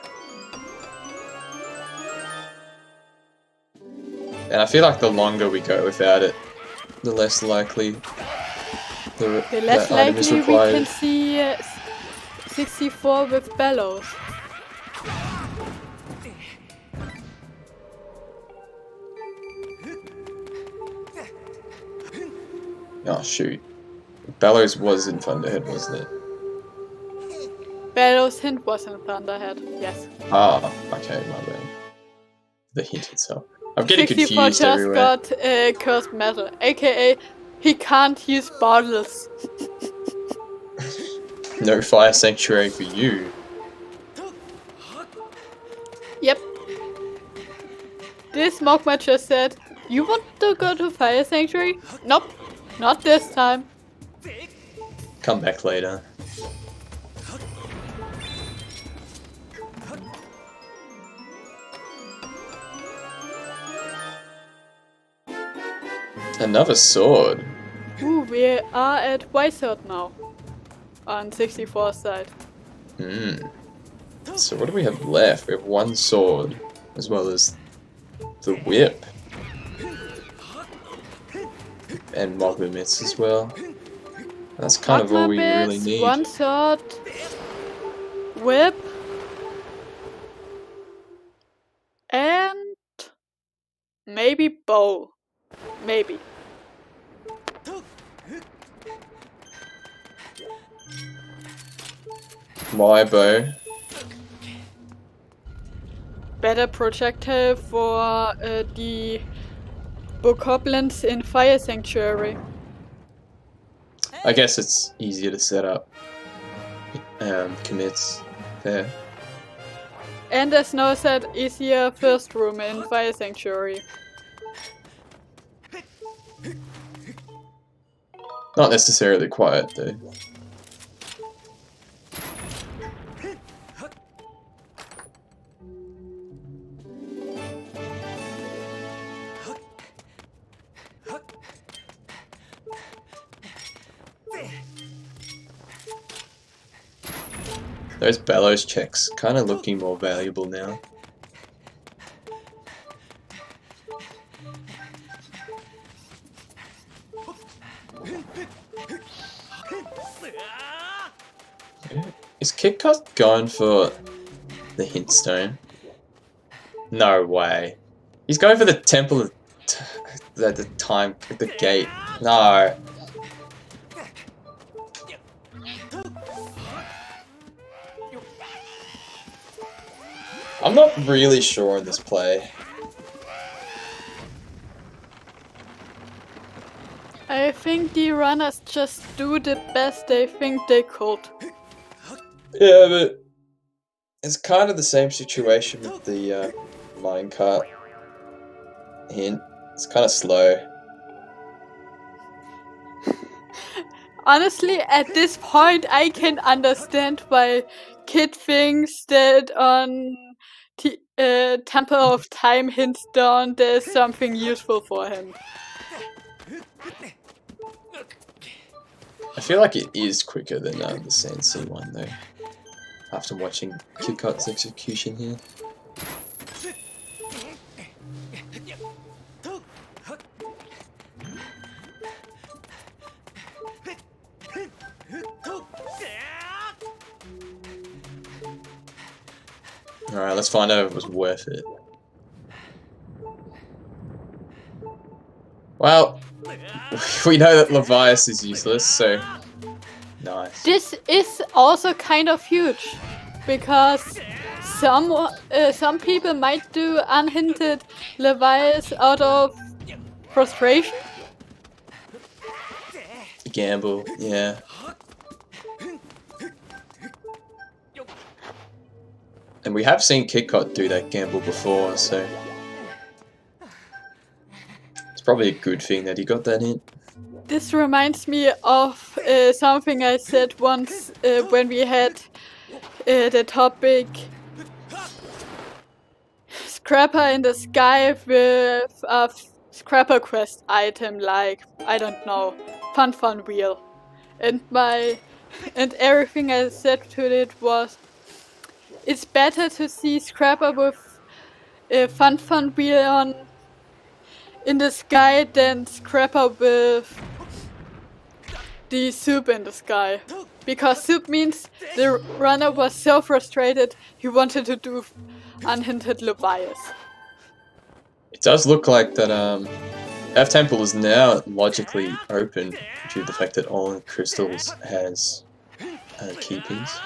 And I feel like the longer we go without it, the less likely The less that item is likely we required. can see 64 with bellows. Oh shoot. Bellows was in Thunderhead, wasn't it? Bellows hint was in Thunderhead, yes. Ah, okay, my bad. The hint itself. I'm getting 64 confused just everywhere. got cursed metal, aka he can't use bottles. No fire sanctuary for you. Yep. This Mogma just said, you want to go to Fire Sanctuary? Nope, not this time. Come back later. Another sword. Ooh, we are at Wysord now. On 64's side. Hmm. So what do we have left? We have one sword, as well as the whip. And Mogma Mitts as well. That's kind of all we really Bits, need. one sword, whip, and maybe bow. Maybe. My bow. Better projectile for the bokoblins in Fire Sanctuary. I guess it's easier to set up. Commits there. And as Snow said, easier first room in Fire Sanctuary. Not necessarily quiet though. Those bellows checks kind of looking more valuable now. Is Kit Kat going for the hint stone? No way. He's going for the temple of the time, the gate. No. I'm not really sure on this play. I think the runners just do the best they think they could. Yeah, but it's kind of the same situation with the minecart hint. It's kind of slow. Honestly, at this point, I can understand why Kid thinks that on Temple of Time hints down there's something useful for him. I feel like it is quicker than the Sensei one though. After watching Kit Kat's execution here. Alright, let's find out if it was worth it. Well, we know that Levias is useless, so nice. This is also kind of huge, because some people might do unhinted Levias out of frustration. gamble, yeah. And we have seen KitKat do that gamble before, so it's probably a good thing that he got that in. This reminds me of something I said once when we had the topic Scrapper in the sky with a Scrapper quest item like, I don't know, Fun Wheel. And everything I said to it was, it's better to see Scrapper with a Fun Wheel on in the sky than Scrapper with the soup in the sky. Because soup means the runner was so frustrated he wanted to do unhindered Levias. It does look like that F Temple is now logically open due to the fact that all crystals has key piece.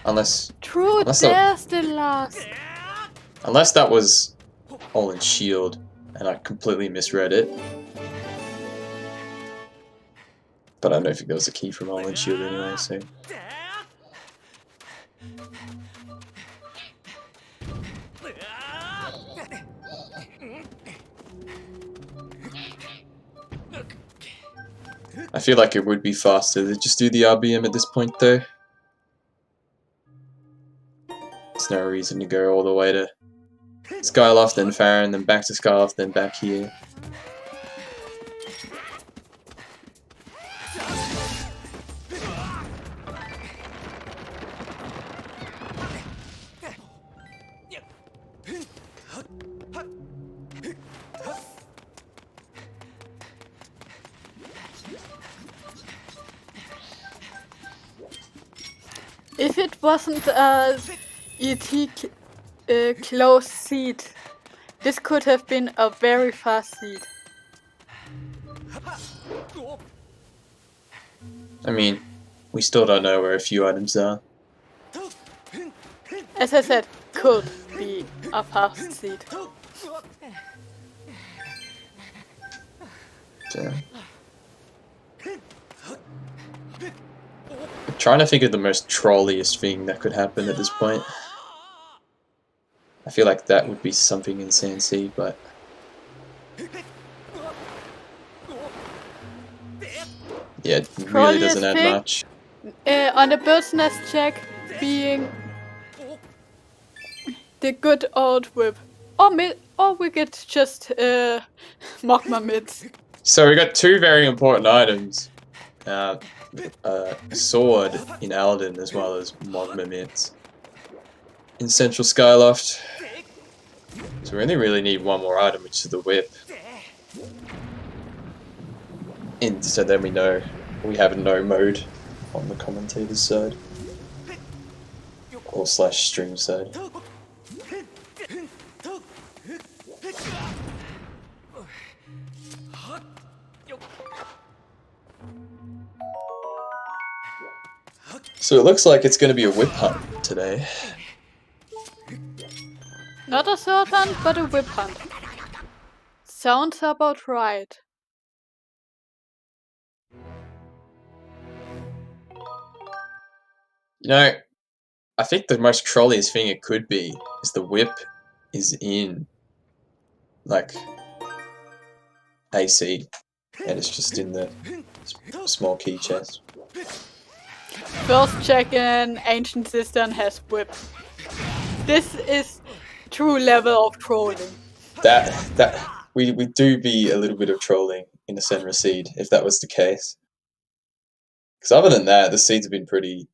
Unless There's the last. Unless that was all in shield and I completely misread it. But I don't think there was a key from all in shield anyway, so. I feel like it would be faster to just do the RBM at this point though. There's no reason to go all the way to Skyloft, then Farron, then back to Skyloft, then back here. If it wasn't a close seed, this could have been a very fast seed. I mean, we still don't know where a few items are. As I said, could be a fast seed. Damn. I'm trying to think of the most trolliest thing that could happen at this point. I feel like that would be something in Sansi, but yeah, it really doesn't add much. On the bird's nest check being the good old whip. Or we get just Mogma mids. So we got two very important items. A sword in Alden as well as Mogma mids in Central Skyloft. So we only really need one more item, which is the whip. And so then we know we have no mode on the commentator's side. Or slash stream side. So it looks like it's going to be a whip hunt today. Not a sword hunt, but a whip hunt. Sounds about right. You know, I think the most trolliest thing it could be is the whip is in, like, AC, and it's just in the small key chest. First check in Ancient Cistern has whip. This is true level of trolling. We do be a little bit of trolling in the Senra seed, if that was the case. Because other than that, the seeds have been pretty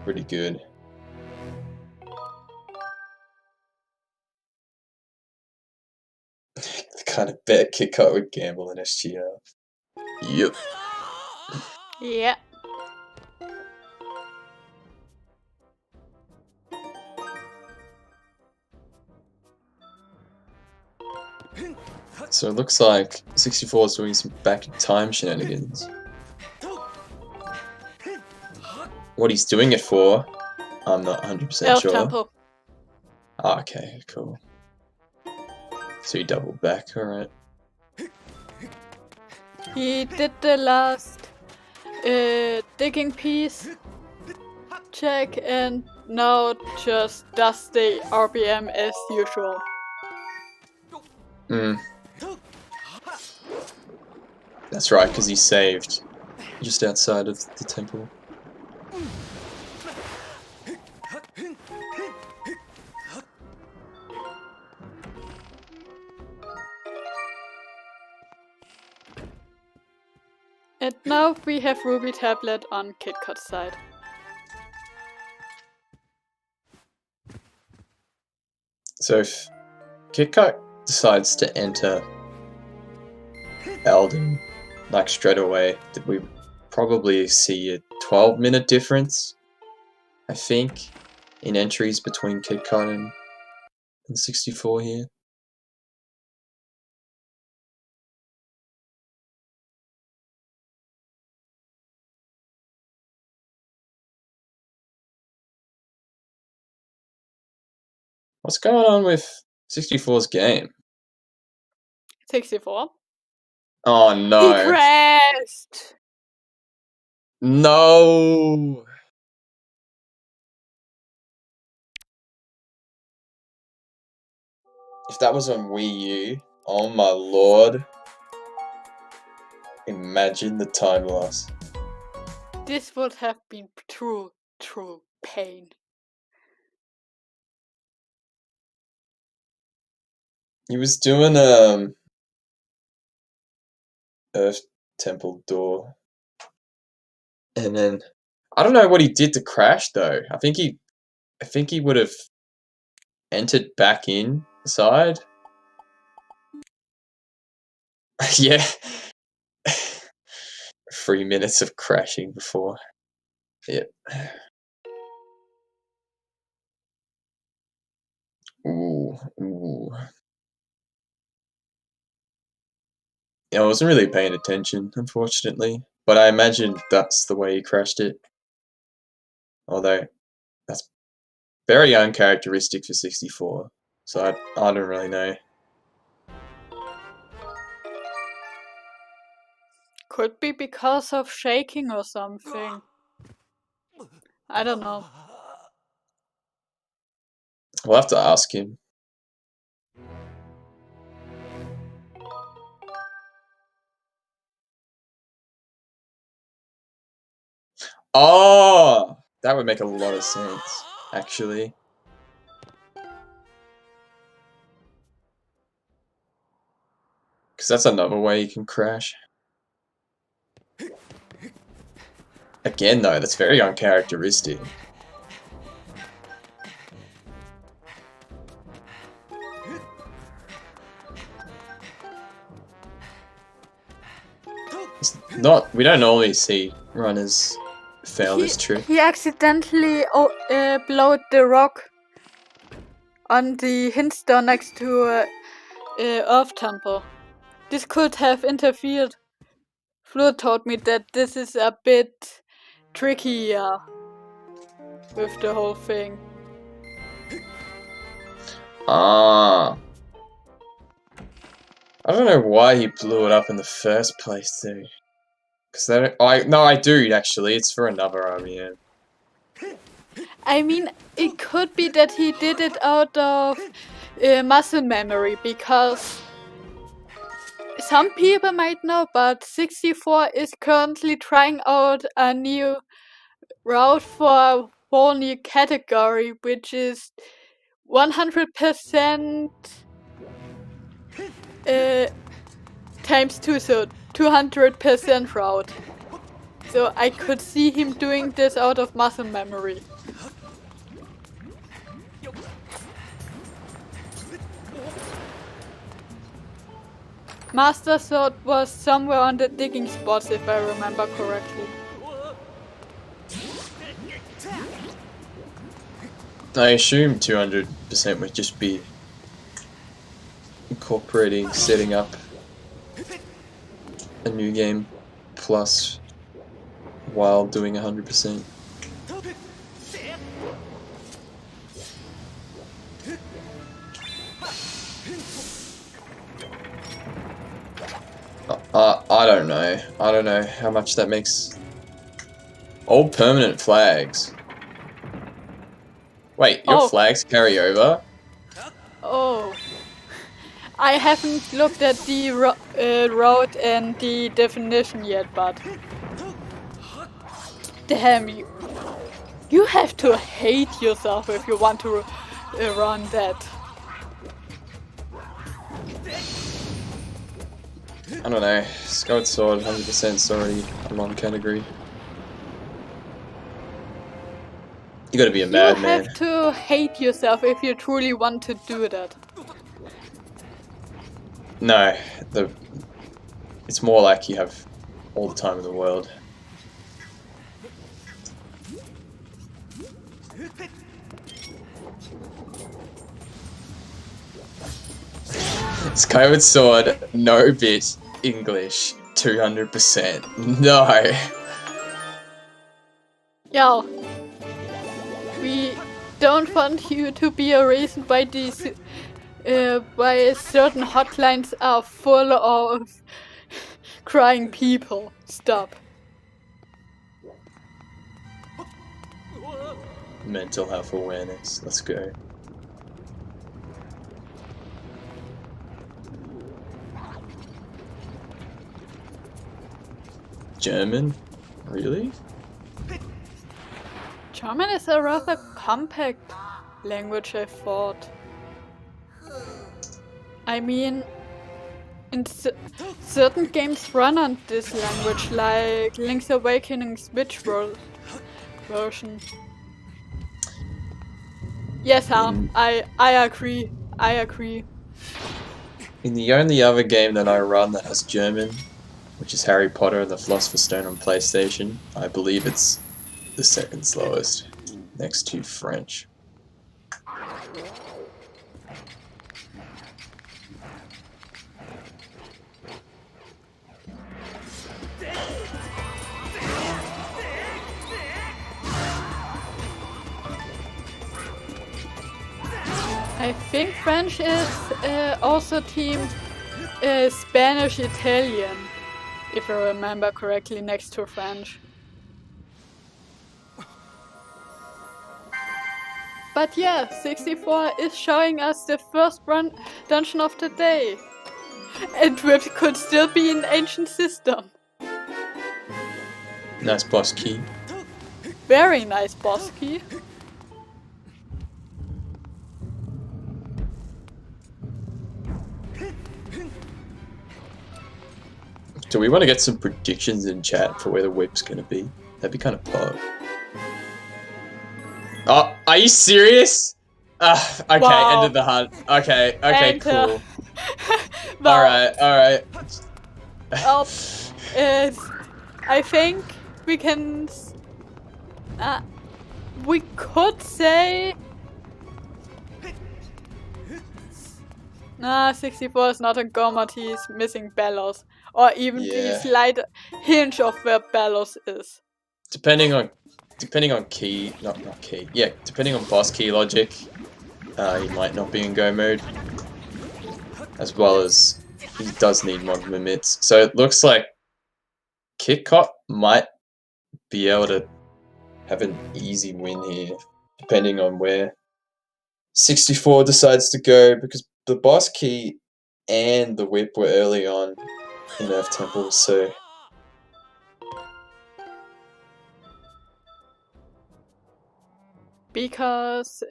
good. The kind of bet KitKat would gamble in SGL. Yep. Yeah. So it looks like 64 is doing some back in time shenanigans. What he's doing it for, I'm not 100% sure. Temple. Oh, okay, cool. So you double back, alright. He did the last digging piece check and now just does the RBM as usual. That's right, because he saved just outside of the temple. And now we have Ruby Tablet on Kit Kat's side. So if Kit Kat decides to enter Elden like straight away, we probably see a 12-minute difference, I think, in entries between Kit Kat and 64 here. What's going on with 64's game? 64? Oh no. He crashed! No! If that was on Wii U, oh my lord. Imagine the time loss. This would have been true pain. He was doing Earth Temple door. And then I don't know what he did to crash though. I think he would have entered back inside. Yeah. 3 minutes of crashing before. Yep. Ooh. Yeah, I wasn't really paying attention, unfortunately. But I imagine that's the way he crashed it. Although, that's very uncharacteristic for 64. So I don't really know. Could be because of shaking or something. I don't know. We'll have to ask him. Oh! That would make a lot of sense, actually. Because that's another way you can crash. Again, though, that's very uncharacteristic. It's not. We don't normally see runners fail this trick. He accidentally blowed the rock on the hindstone next to Earth Temple. This could have interfered. Fluid told me that this is a bit trickier with the whole thing. Ah. I don't know why he blew it up in the first place, though. Because I do actually. It's for another RBM. I mean, it could be that he did it out of muscle memory, because some people might know, but 64 is currently trying out a new route for a whole new category, which is 100% times 2, so 200% route. So I could see him doing this out of muscle memory. Master Sword was somewhere on the digging spots, if I remember correctly. I assume 200% would just be incorporating, setting up a new game plus while doing 100%. I don't know. I don't know how much that makes. All permanent flags. Wait, your flags carry over? Oh. I haven't looked at the road and the definition yet, but... Damn, you have to hate yourself if you want to run that. I don't know. Skyward Sword, 100% is already a long category. You gotta be a madman. You have to hate yourself if you truly want to do that. No, it's more like you have all the time in the world. Skyward Sword, no bit English, 200%. No. Yo, we don't want you to be erased by these, by certain hotlines are full of crying people. Stop. Mental health awareness, let's go. German? Really? German is a rather compact language, I thought. I mean, in certain games run on this language, like Link's Awakening Switch version. Yes, I agree. I agree. In the only other game that I run that has German, which is Harry Potter and the Philosopher's Stone on PlayStation, I believe it's the second slowest, next to French. I think French is also team Spanish-Italian, if I remember correctly, next to French. But yeah, 64 is showing us the first dungeon of the day. And it could still be an ancient system. Nice boss key. Very nice boss key. Do we want to get some predictions in chat for where the whip's gonna be? That'd be kind of pog. Oh, are you serious? Okay, Wow. end of the hunt. Okay, And, cool. well, Alright. well, I think we can... we could say... Nah, 64 is not a Gomot, he's missing Bellows. Or even the slight hinge of where Bellows is. Depending on key, not key. Yeah, depending on boss key logic, he might not be in go mode. As well as he does need mod limits. So it looks like Kit Cop might be able to have an easy win here, depending on where 64 decides to go, because the boss key and the whip were early on in Earth Temple, so because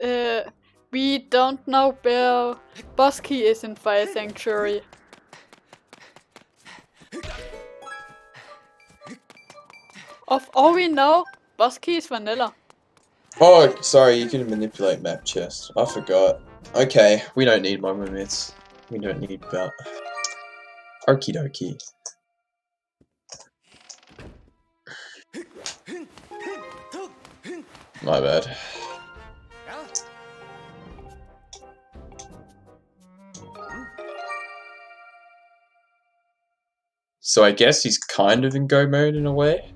we don't know where boss key is in Fire Sanctuary. Of all we know, boss key is vanilla. oh, sorry, you can manipulate map chest. I forgot. Okay, we don't need mod limits. We don't need belt. Okie dokie. My bad. So I guess he's kind of in go mode in a way.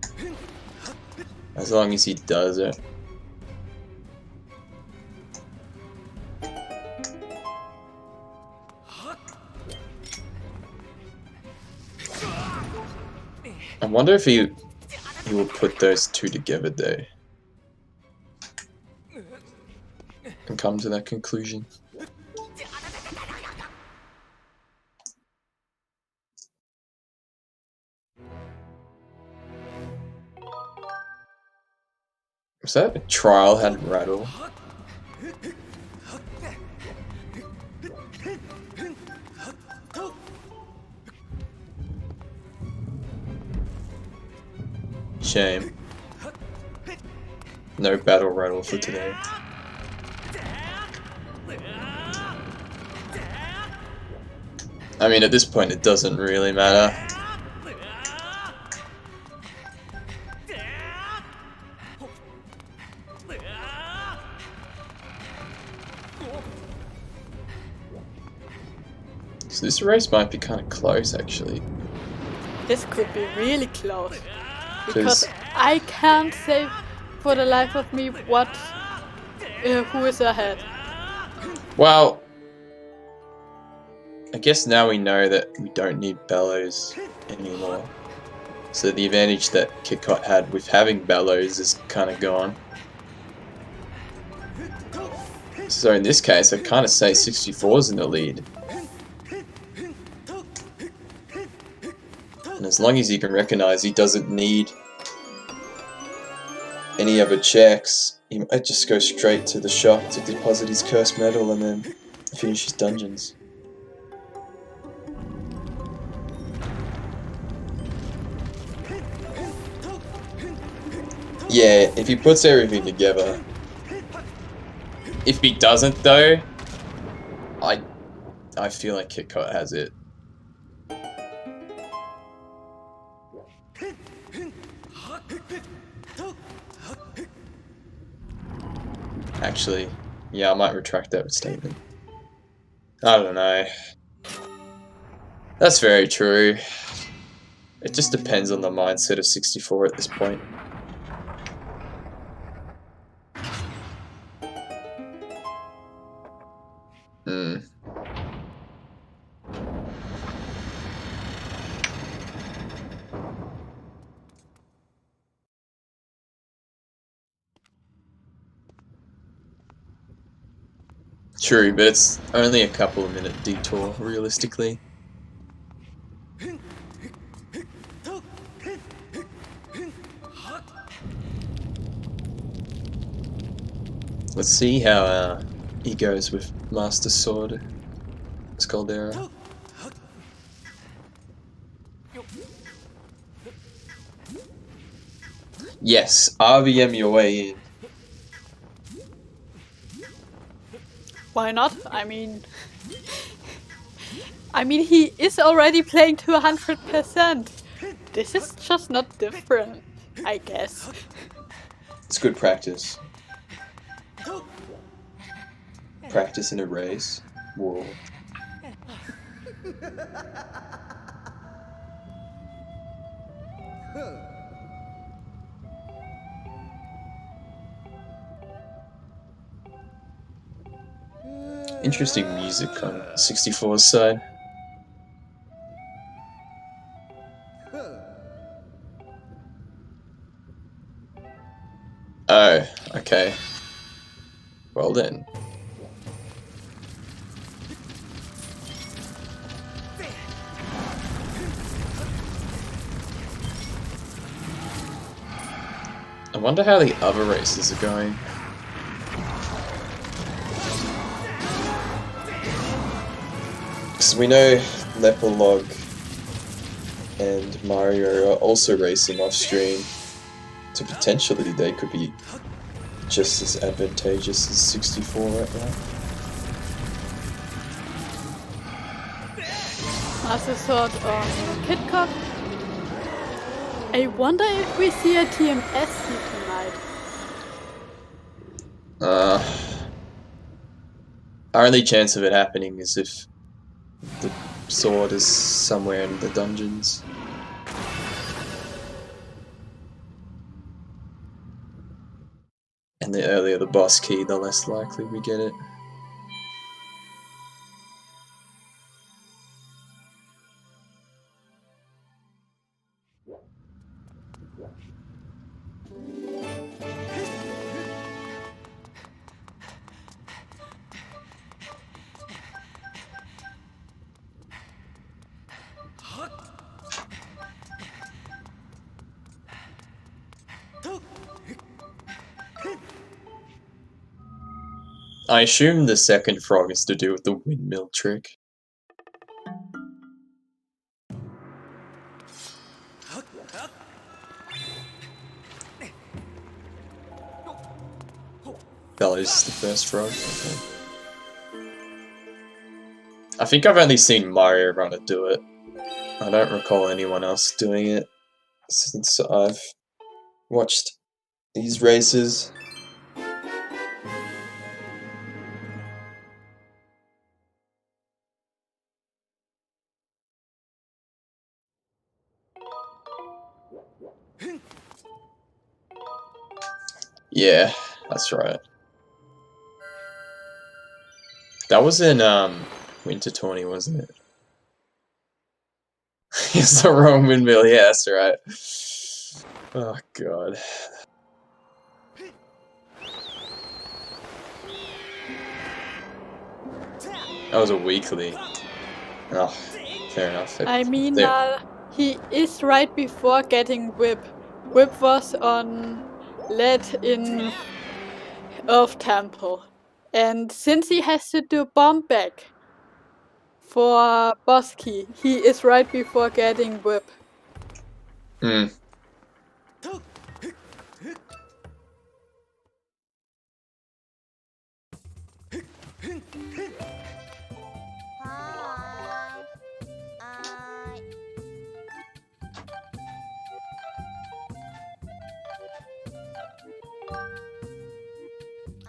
As long as he does it. I wonder if he will put those two together though, and come to that conclusion. Was that a trial had rattle? Shame. No battle rattle for today. I mean, at this point, it doesn't really matter. So this race might be kind of close, actually. This could be really close. Because I can't say for the life of me who is ahead. Well, I guess now we know that we don't need bellows anymore. So the advantage that KitKat had with having bellows is kind of gone. So in this case, I'd kind of say 64's in the lead. And as long as he can recognize he doesn't need any other checks, he might just go straight to the shop to deposit his cursed metal and then finish his dungeons. Yeah, if he puts everything together. If he doesn't though, I feel like KitKat has it. Actually, yeah, I might retract that statement. I don't know. That's very true. It just depends on the mindset of 64 at this point. True, but it's only a couple of minute detour, realistically. Let's see how he goes with Master Sword Scaldera. Yes, RVM your way in. Why not? I mean, he is already playing to 100%. This is just not different, I guess. It's good practice. Practice in a race. Whoa. Interesting music on 64's side. Oh, okay. Well then. I wonder how the other races are going. Because we know Lepolog and Mario are also racing off stream, so potentially they could be just as advantageous as 64 right now. Master Sword on KitKat. I wonder if we see a TMS tonight. Our only chance of it happening is if the sword is somewhere in the dungeons. And the earlier the boss key, the less likely we get it. I assume the second frog is to do with the windmill trick. That is the first frog. Okay. I think I've only seen Mario Runner do it. I don't recall anyone else doing it since I've watched these races. Yeah, that's right. That was in Winter 20, wasn't it? It's the wrong windmill, yeah, that's right. Oh god. That was a weekly. Oh, fair enough. I mean, he is right before getting Whip. Whip was on lead in Earth Temple. And since he has to do bomb back for boss key, he is right before getting Whip. Hmm.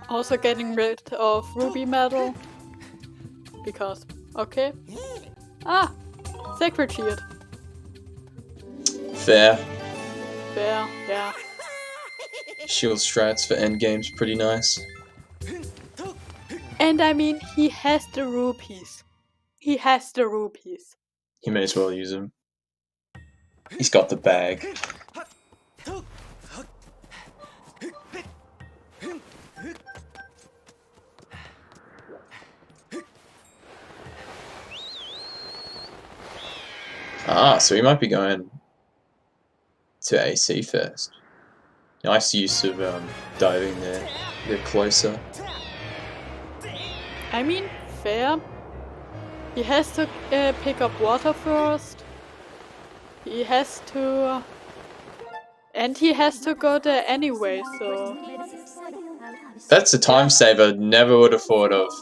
Also getting rid of Ruby Metal. Because, okay. Ah! Sacred Shield. Fair. Fair, yeah. Shield strats for endgame's pretty nice. And I mean, he has the rupees. He has the rupees. He may as well use them. He's got the bag. Ah, so he might be going to AC first. Nice use of diving there. A bit closer. I mean, fair. He has to pick up water first. He has to... And he has to go there anyway, so... That's a time saver, never would have thought of.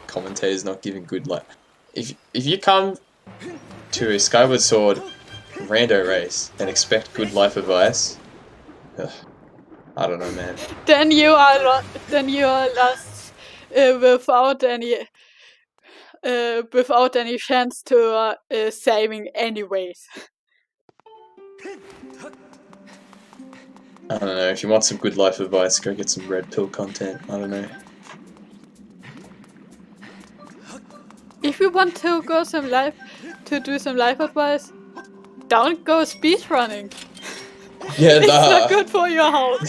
Commentator's not giving good life. If you come to a Skyward Sword rando race and expect good life advice, I don't know, man. Then you are lost without any chance to saving anyways. I don't know. If you want some good life advice, go get some red pill content. I don't know. If you want to do some life advice, don't go speedrunning. Yeah, It's nah. not good for your health.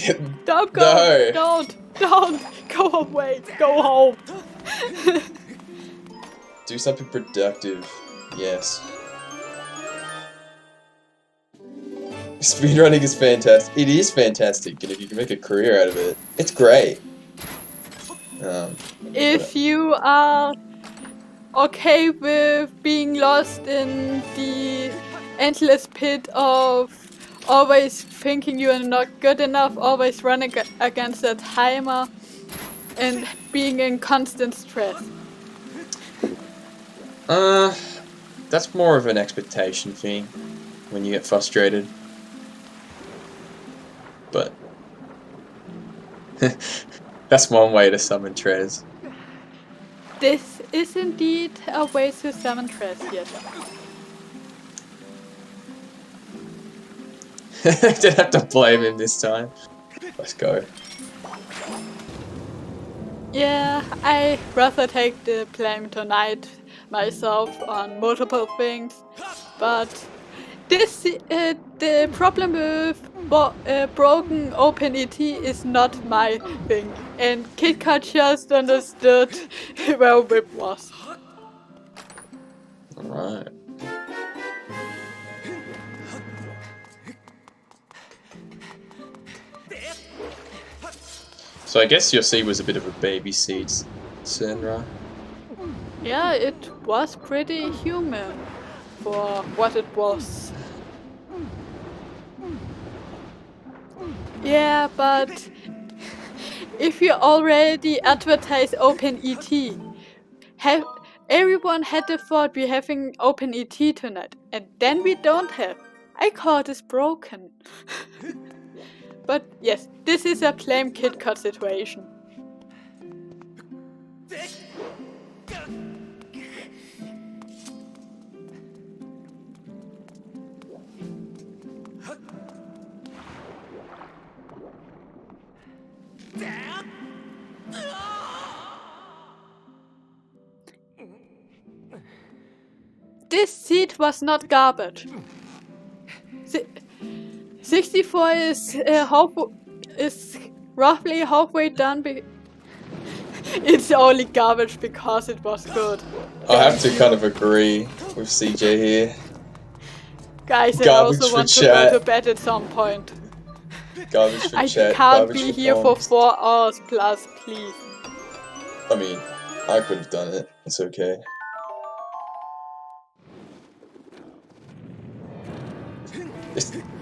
Don't go. No. Don't go away. Go home. Do something productive. Yes. Speedrunning is fantastic. It is fantastic, and if you can make a career out of it, it's great. If you are okay with being lost in the endless pit of always thinking you are not good enough, always running against that timer, and being in constant stress. That's more of an expectation thing when you get frustrated. But that's one way to summon Trez. This is indeed a way to summon Trez, yes. Didn't have to blame him this time. Let's go. Yeah, I rather take the blame tonight myself on multiple things, but this the problem with broken OpenET is not my thing, and KitKat just understood where Whip was. Alright. So I guess your seed was a bit of a baby seed, Senra. Yeah, it was pretty human for what it was. Yeah, but if you already advertise OpenET, have everyone had the thought we're having OpenET tonight, and then we don't have. I call this broken. But yes, this is a plain KitKat situation. This seed was not garbage. 64 is roughly halfway done. It's only garbage because it was good. I have to kind of agree with CJ here. Guys, I Garbage also for want to chat. go to bed at some point. Garbage for I chat, can't garbage be for here for comms. 4 hours plus, please. I mean, I could have done it. It's okay.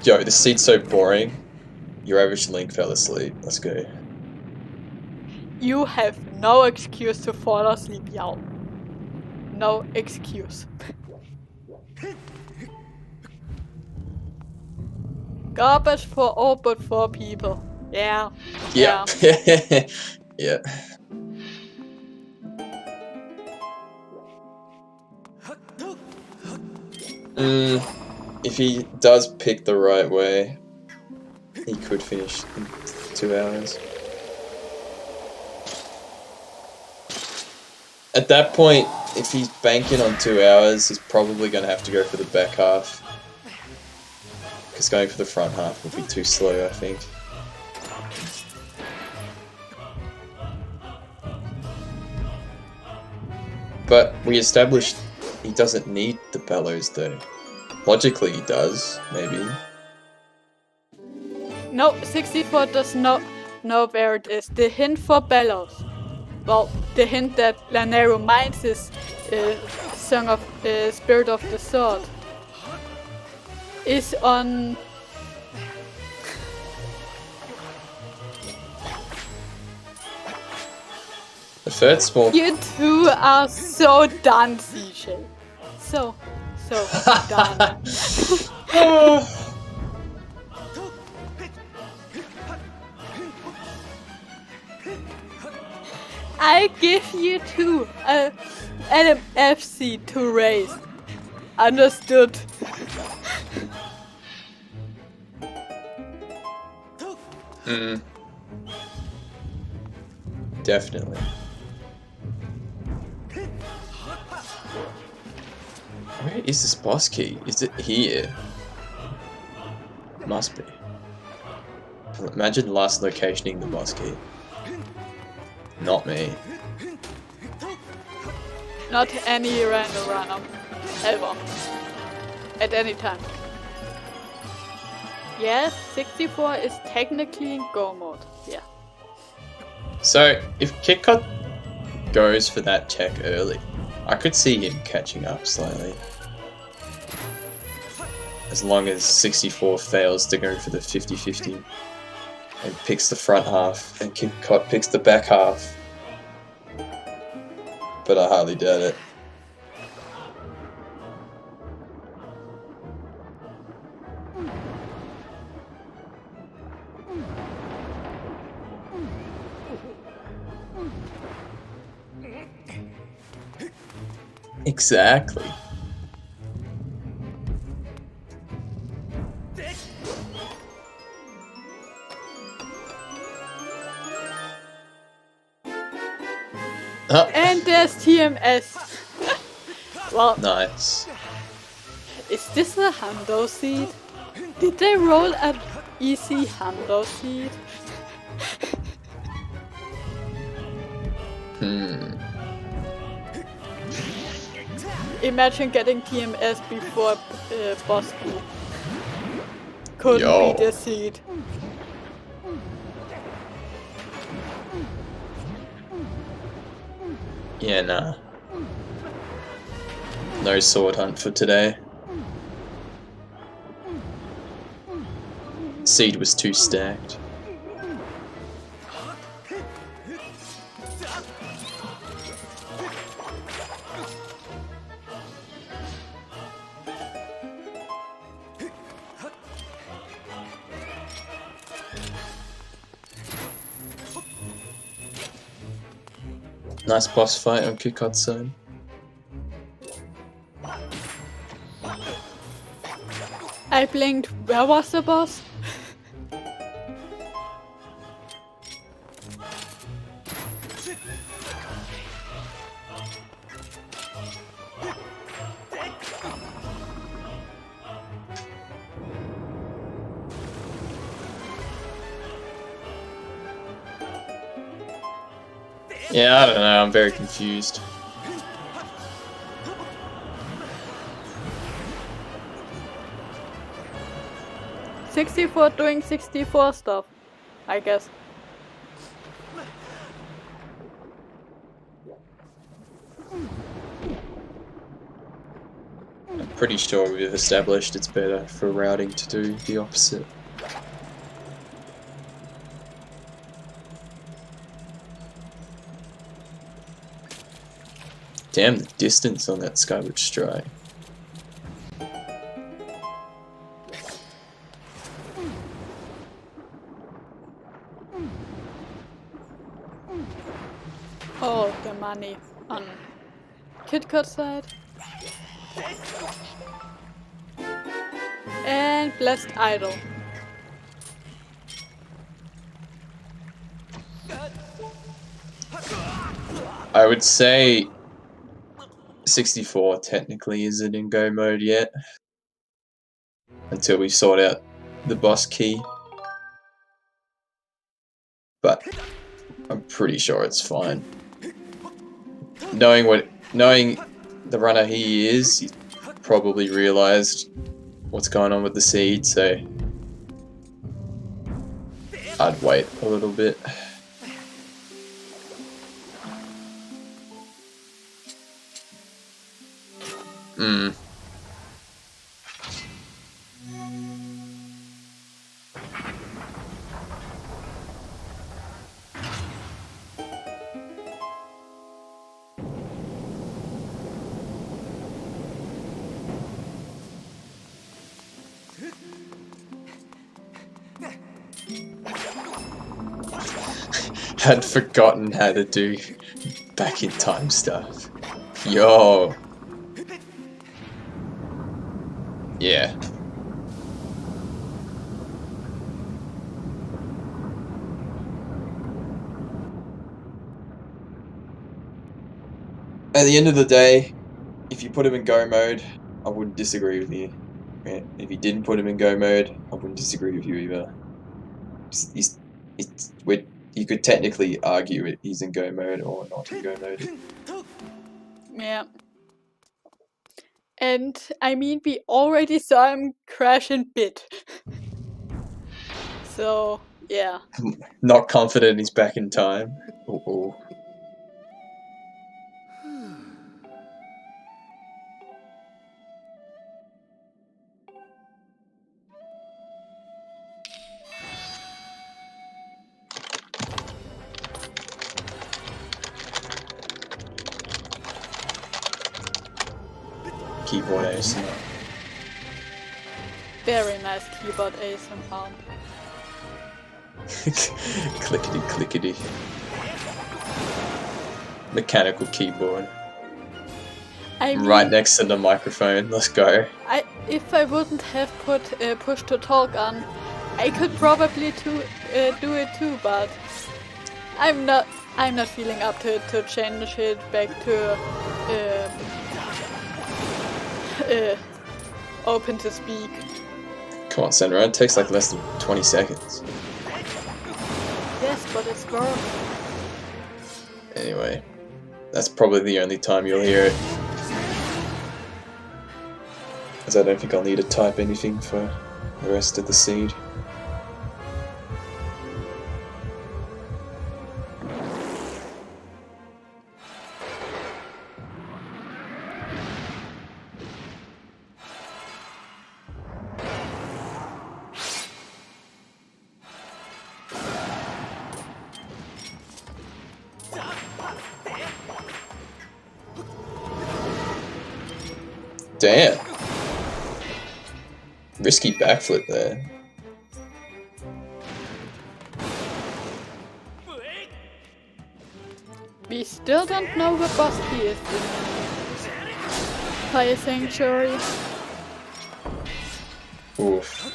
Yo, this seat's so boring. Your average Link fell asleep. Let's go. You have no excuse to fall asleep, y'all. No excuse. Garbage for all but 4 people. Yeah. Yeah. Yeah. If he does pick the right way, he could finish in 2 hours. At that point, if he's banking on 2 hours, he's probably going to have to go for the back half. Because going for the front half will be too slow, I think. But we established he doesn't need the bellows though. Logically he does, maybe. No, 64 does not know where it is. The hint for bellows. Well, the hint that Lanero Mines is Song of Spirit of the Sword is on. The third small. You two are so done, CJ. So done. I give you 2 LMFC to raise. Understood. Definitely. Where is this boss key? Is it here? Must be. Imagine last locationing the boss key. Not me. Not any random runner. Ever. At any time. Yes, 64 is technically in go mode. Yeah. So, if KitKat goes for that check early, I could see him catching up slightly. As long as 64 fails to go for the 50-50 and picks the front half and KitKat picks the back half. But I hardly doubt it. Exactly. Oh. And there's TMS. Well, Nice. is this a Hundo seed? Did they roll an easy Hundo seed? Imagine getting TMS before boss key. Couldn't Yo. be the seed. Yeah, nah. No sword hunt for today. Seed was too stacked. Nice boss fight on Kikotsu. I blinked. Where was the boss? Yeah, I don't know, I'm very confused. $64 doing 64 stuff, I guess. I'm pretty sure we've established it's better for routing to do the opposite. Damn, the distance on that Skyward strike. Oh, the money on KitKat side. And Blessed Idol. I would say 64 technically isn't in go mode yet. Until we sort out the boss key. But I'm pretty sure it's fine. Knowing the runner he is, he's probably realized what's going on with the seed, so I'd wait a little bit. Had forgotten how to do back in time stuff. Yo. Yeah. At the end of the day, if you put him in go mode, I wouldn't disagree with you. If you didn't put him in go mode, I wouldn't disagree with you either. You could technically argue it he's in go mode or not in go mode. Yeah. And I mean, we already saw him crash in bit. So, yeah. Not confident he's back in time. Uh-oh. Keyboard ASMR. Very nice keyboard ASMR. Clickety clickety. Mechanical keyboard. I mean, Right next to the microphone. Let's go. If I wouldn't have put push to talk on, I could probably do it too, but I'm not feeling up to it to change it back to open to speak. Come on, Senra. It takes like less than 20 seconds. Yes, but it's wrong. Anyway, that's probably the only time you'll hear it. Because I don't think I'll need to type anything for the rest of the seed. Damn. Risky backflip there. We still don't know what boss he is in Fire Sanctuary. Oof.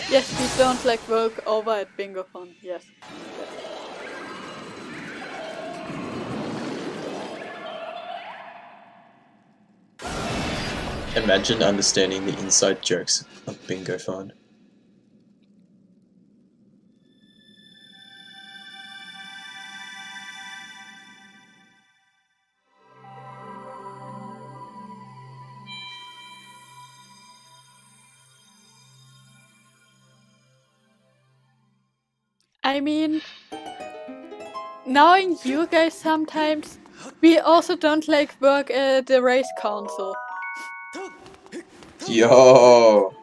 Yes, we don't like work over at Bingo Fun. Yes. Imagine understanding the inside jokes of Bingo Fun. I mean, knowing you guys sometimes, we also don't like work at the race council. Yo!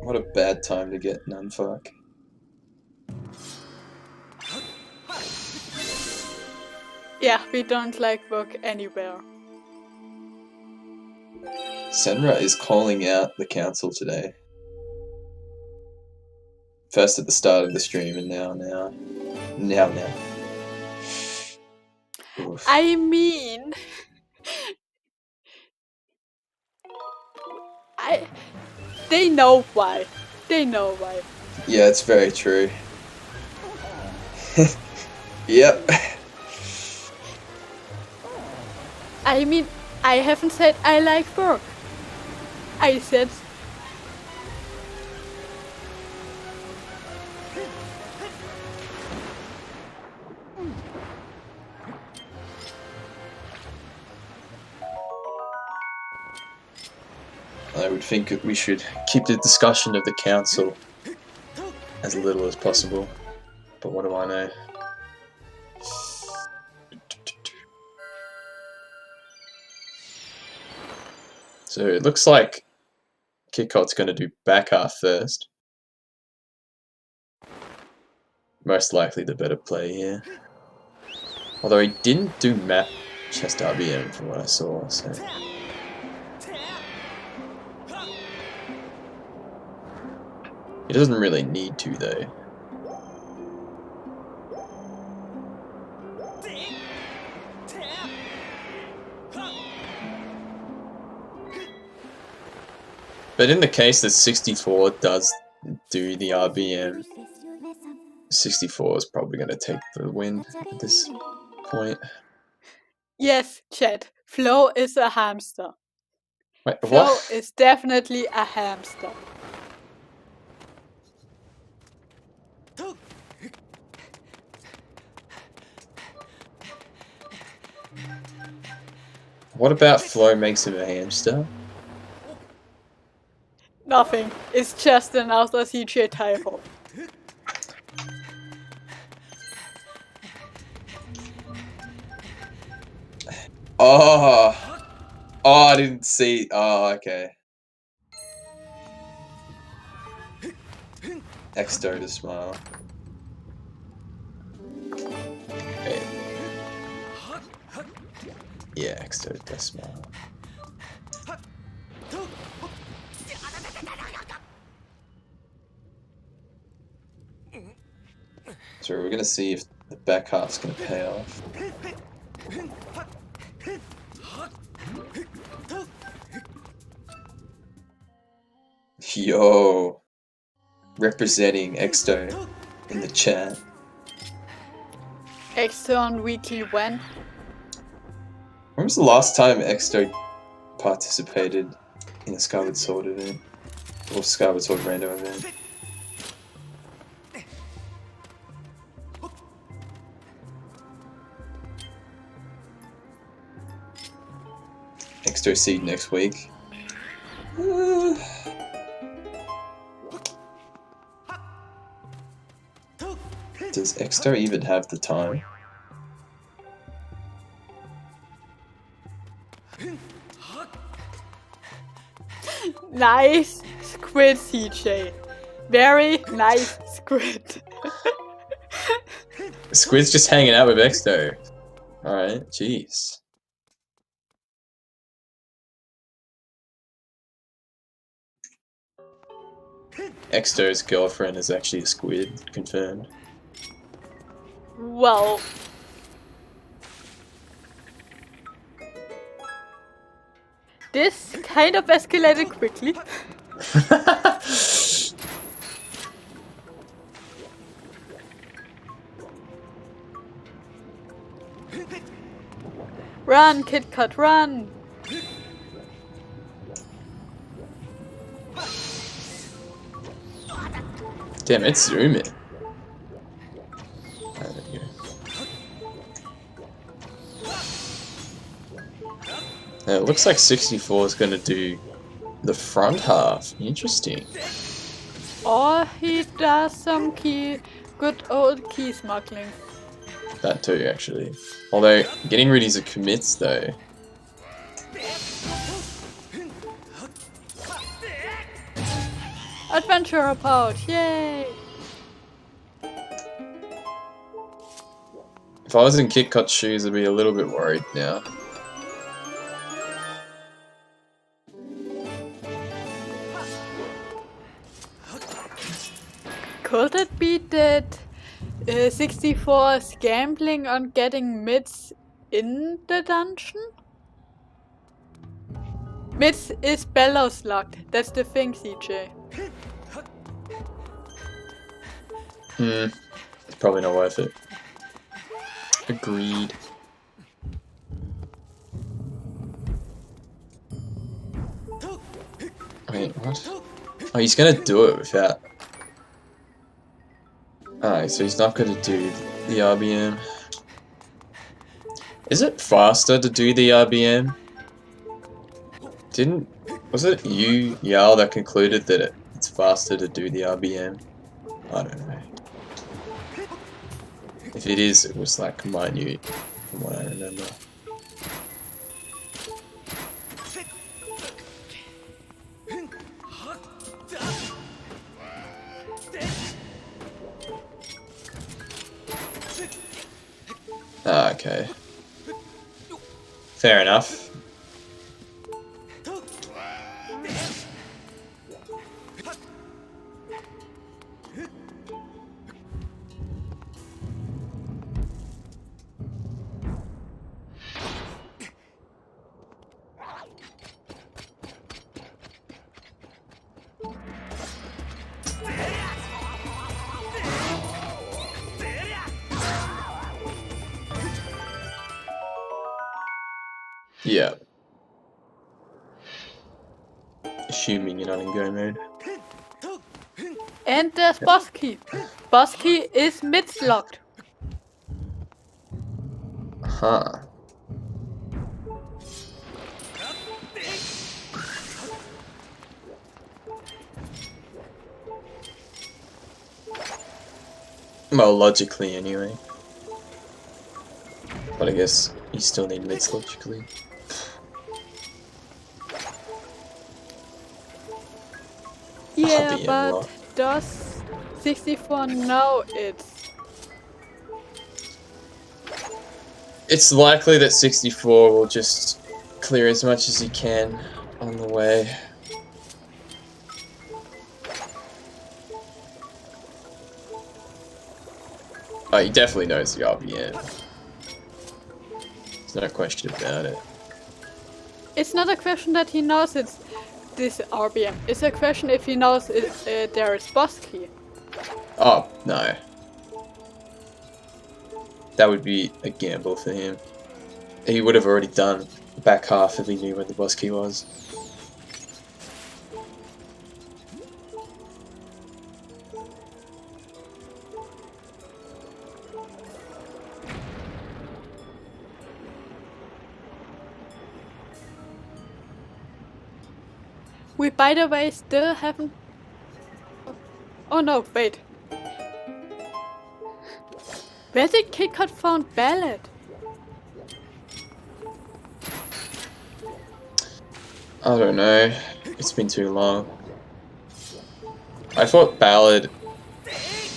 What a bad time to get nunfuck. Yeah, we don't like work anywhere. Senra is calling out the council today. First at the start of the stream and now. Oof. I mean, they know why. They know why. Yeah, it's very true. Yep. I mean, I haven't said I like work. I said I would think that we should keep the discussion of the council as little as possible. But what do I know? So it looks like Kikot's going to do back half first. Most likely the better play here. Although he didn't do map chest RBM from what I saw, so... He doesn't really need to, though. But in the case that 64 does do the RBM, 64 is probably going to take the win at this point. yes, chat. Flo is a hamster. Wait, Flo what? is definitely a hamster. What about Flo makes him a hamster? Nothing. It's just another CJ typo. Oh! Oh, I didn't see. Oh, okay. Exto to smile. Wait. Yeah, Exto to smile. So we're gonna see if the back half's gonna pay off. Yo, representing Exto in the chat. Extra on weekly when? When was the last time Exto participated in a Skyward Sword event? Or Skyward Sword random event? Exto seed next week. Does Exto even have the time? Nice squid, CJ. Very nice squid. Squid's just hanging out with Exto. Alright, jeez. Exto's girlfriend is actually a squid, confirmed. Well. This kind of escalated quickly. Run, Kit Kat, run! Damn, it's zooming. There we go. Now, it looks like 64 is going to do the front half. Interesting. Or he does some good old key smuggling. That too, actually. Although, getting rid of his commits, though. Adventure pouch, yay! If I was in Kit Kat's shoes, I'd be a little bit worried now. Could it be that 64 is gambling on getting mids in the dungeon? Mids is bellows locked, that's the thing, CJ. It's probably not worth it. Agreed. Wait, what? Oh, he's gonna do it without... Alright, so he's not gonna do the RBM. Is it faster to do the RBM? Was it you, Yao, that concluded that it's faster to do the RBM? I don't know. If it is, it was like minute from what I remember. Ah, okay. Fair enough. Yeah. Assuming you're not in go mode. And there's boss key. Boss key is mids locked. Huh. Well, logically anyway. But I guess you still need mids logically. Yeah, RBM but lock. does 64 know it? It's likely that 64 will just clear as much as he can on the way. Oh, he definitely knows the RBM. There's no question about it. It's not a question that he knows it's this RBM. It's a question if he knows there is boss key. Oh, no. That would be a gamble for him. He would have already done the back half if he knew when the boss key was. We, by the way, still haven't... Oh no, wait. Where did Kit Kat found Ballad? I don't know. It's been too long. I thought Ballad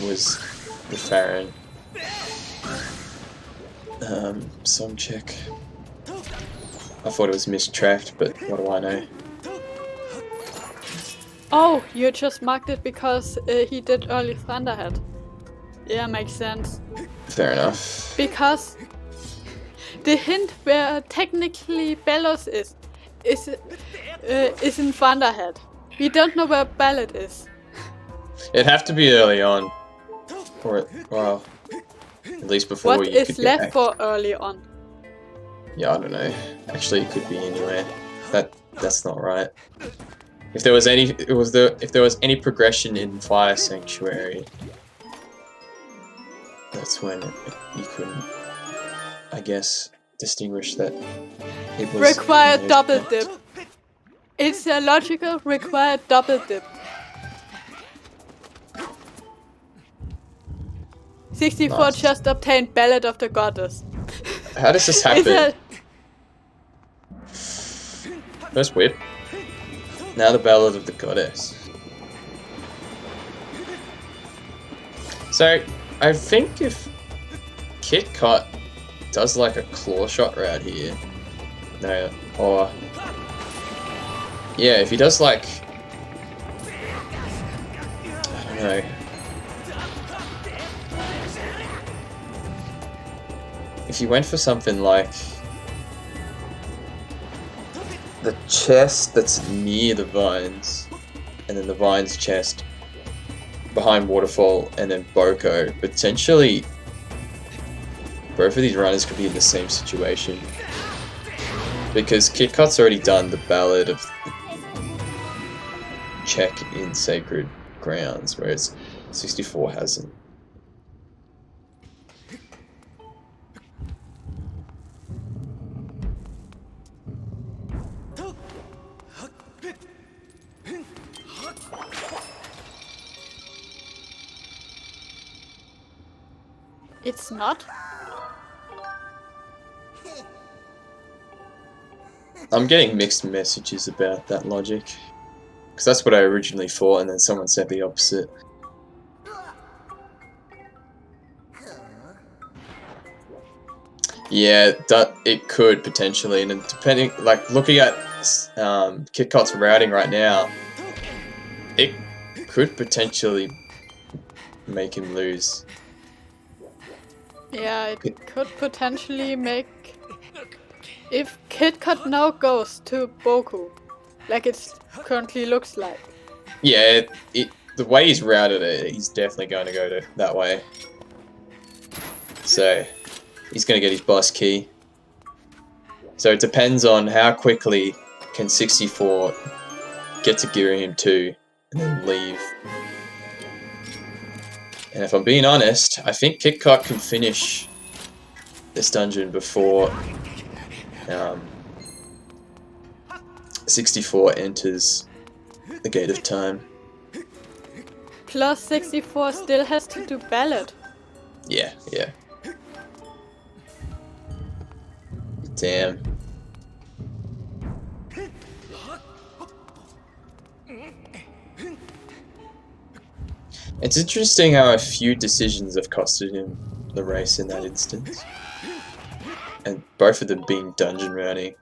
was the Farron. Song check. I thought it was mistracked, but what do I know? Oh, you just marked it because he did early Thunderhead. Yeah, makes sense. Fair enough. Because the hint where technically Bellows is in Thunderhead. We don't know where Ballad is. It'd have to be early on. Or, well, at least before What you is could left get for early on? Yeah, I don't know. Actually, it could be anywhere. That's not right. If there was any, if there was any progression in Fire Sanctuary, that's when you couldn't, I guess, distinguish that it was Required double dip. It's a logical required double dip. 64 Nice. just obtained Ballad of the Goddess. How does this happen? First whip. Now the Ballad of the Goddess. So, I think if Kit Kat does like a claw shot route here, no, or yeah, if he does like, I don't know. If he went for something like the chest that's near the vines, and then the vines chest behind Waterfall, and then Boko, potentially both of these runners could be in the same situation. Because Kit Kat's already done the Ballad of Check in Sacred Grounds, whereas 64 hasn't. It's not. I'm getting mixed messages about that logic. Because that's what I originally thought, and then someone said the opposite. Yeah, it could potentially, and depending, like looking at Kit Kat's routing right now, it could potentially make him lose. Yeah, it could potentially make... If Kit Kat now goes to Boku, like it currently looks like. Yeah, the way he's routed it, he's definitely going to go to that way. So, he's going to get his boss key. So it depends on how quickly can 64 get to Girahim 2 and then leave. And if I'm being honest, I think Kit Kat can finish this dungeon before 64 enters the Gate of Time. Plus 64 still has to do Ballad. Yeah, yeah. Damn. It's interesting how a few decisions have costed him the race in that instance. And both of them being dungeon routing.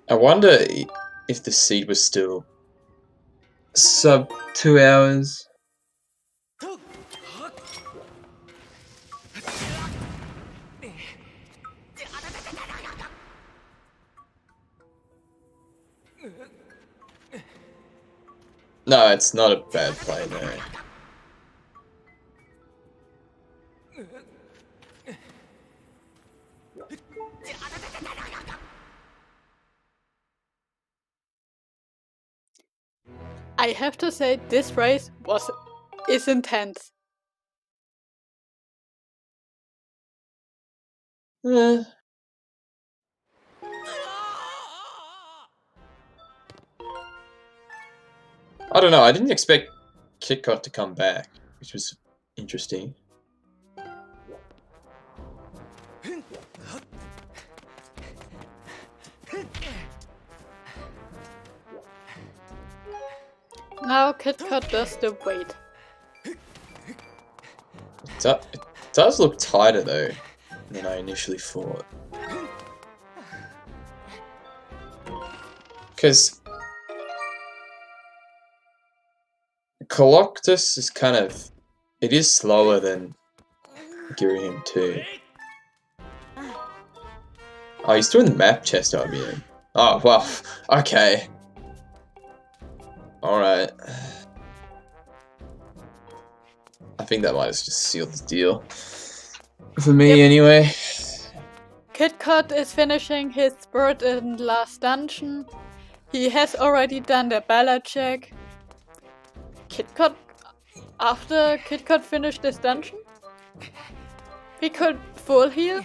I wonder if the seed was still sub 2 hours. No, it's not a bad play, no. I have to say, this race is intense. Eh. I don't know, I didn't expect Kit Kat to come back, which was interesting. Now KitKat does the weight. It does look tighter though than I initially thought. Because Coloctus is kind of... It is slower than Girahim too. Oh, he's doing the map chest IBM. Oh, well, okay. Alright. I think that might have just sealed the deal. For me, anyway. KitKat is finishing his bird in last dungeon. He has already done the ballad check. KitKat, after KitKat finished this dungeon, he could full heal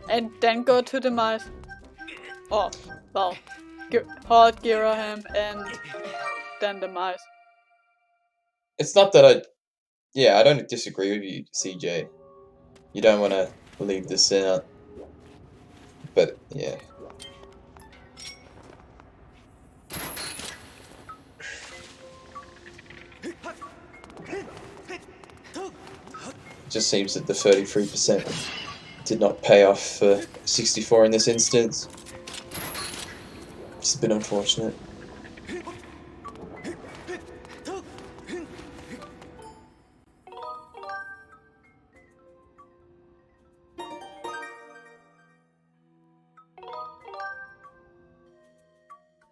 and then go to the mice. Oh, well, hold Girahim and then the mice. It's not that I... Yeah, I don't disagree with you, CJ. You don't want to leave this out. But, yeah. It just seems that the 33% did not pay off for 64 in this instance. It's a bit unfortunate.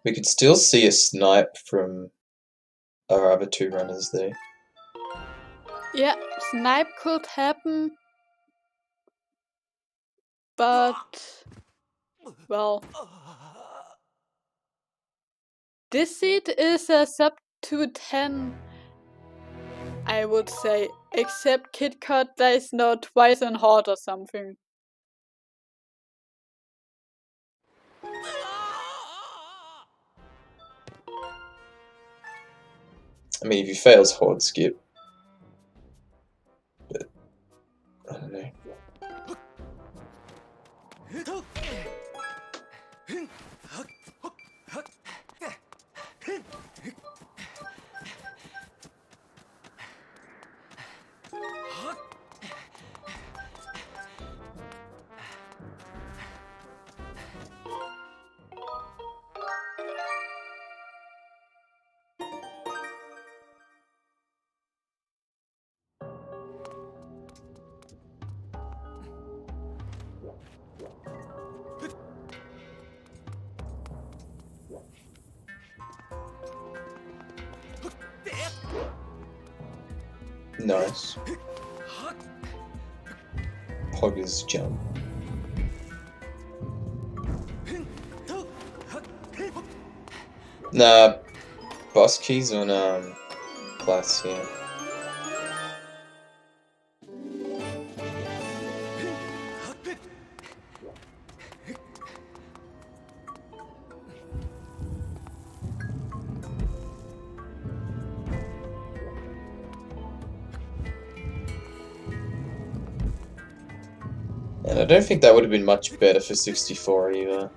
We could still see a snipe from our other two runners there. Yeah, snipe could happen, but well, this seed is a sub 210, I would say, except KitKat there is no twice on hard or something. I mean, if he fails hard skip. But, I don't know. Nice. Poggers jump. Nah, boss keys on class, yeah. And I don't think that would have been much better for 64 either.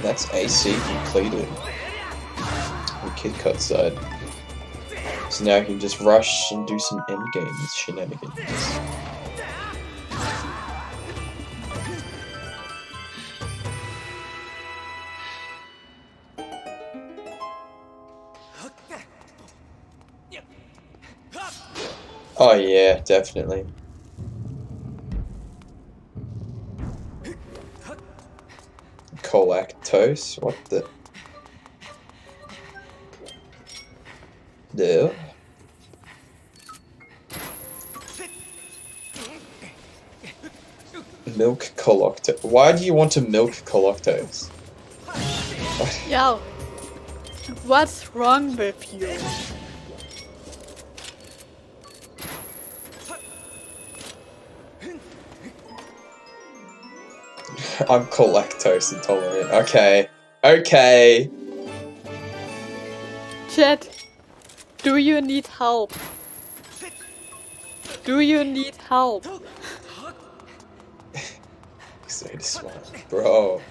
That's AC completed. The KitKat side. So now I can just rush and do some endgame shenanigans. Oh yeah, definitely. Colactose? What the? No. Milk Colactose. Why do you want to milk Colactose? Yo, what's wrong with you? I'm lactose intolerant. Okay. Okay. Chat, do you need help? Do you need help? So smart. Bro.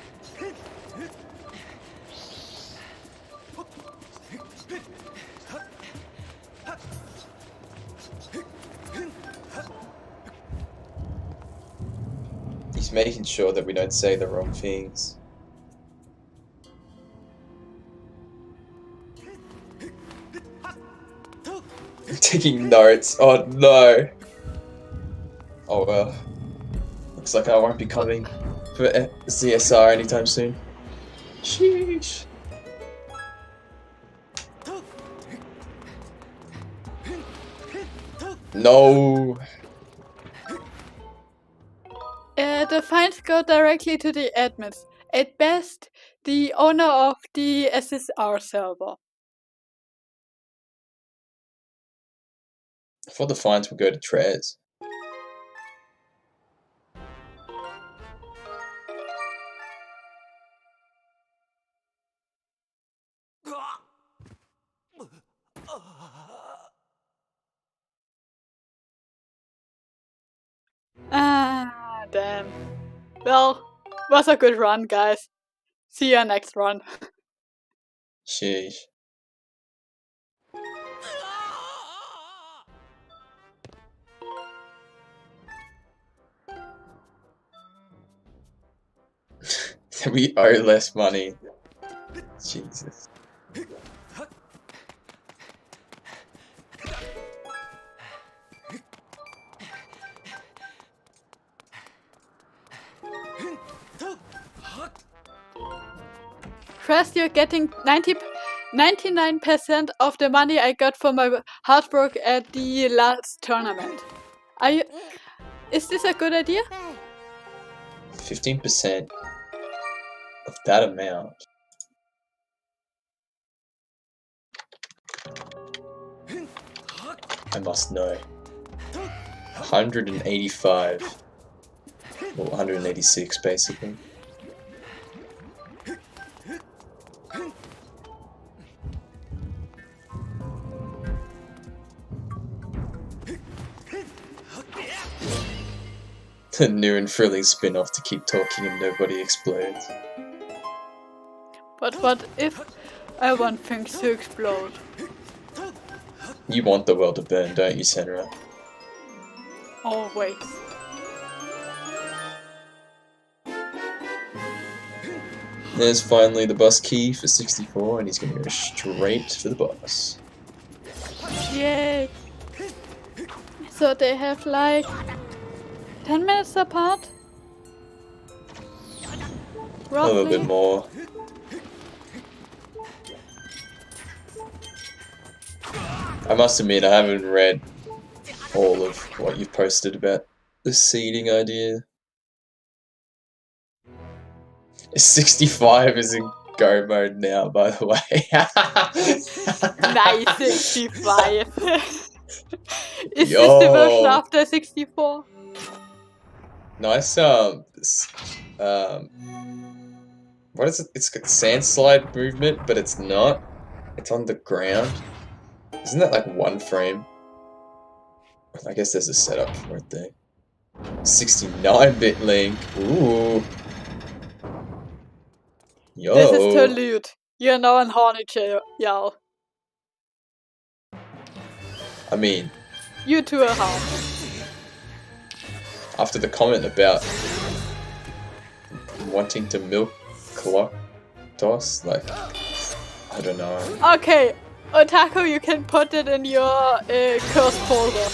He's making sure that we don't say the wrong things. I'm taking notes. Oh no. Oh well. Looks like I won't be coming for CSR anytime soon. Sheesh. No. The fines go directly to the admins. At best, the owner of the SSR server. I thought the fines would go to Trez. Ah, damn. Well, was a good run, guys. See you next run. Sheesh. We owe less money. Jesus. First, you're getting 99% of the money I got for my hard work at the last tournament. Is this a good idea? 15% of that amount. I must know. 185. Well, 186 basically. The new and thrilling spin-off to keep talking and nobody explodes. But what if I want things to explode? You want the world to burn, don't you, Senra? Always. There's finally the bus key for 64 and he's gonna go straight to the bus. Yay! So they have like 10 minutes apart? Roughly? A little bit more. I must admit, I haven't read all of what you've posted about the seeding idea. 65 is in go mode now, by the way. Nice 65. Is Yo. this the version after 64? Nice, what is it? It's got sand slide movement, but it's not. It's on the ground. Isn't that like one frame? I guess there's a setup for it there. 69-bit Link. Ooh. Yo. This is too lewd. You're now on horny y'all. I mean, You two are hard. after the comment about wanting to milk Colactose, like, I don't know. Okay, Otaku, you can put it in your curse folder.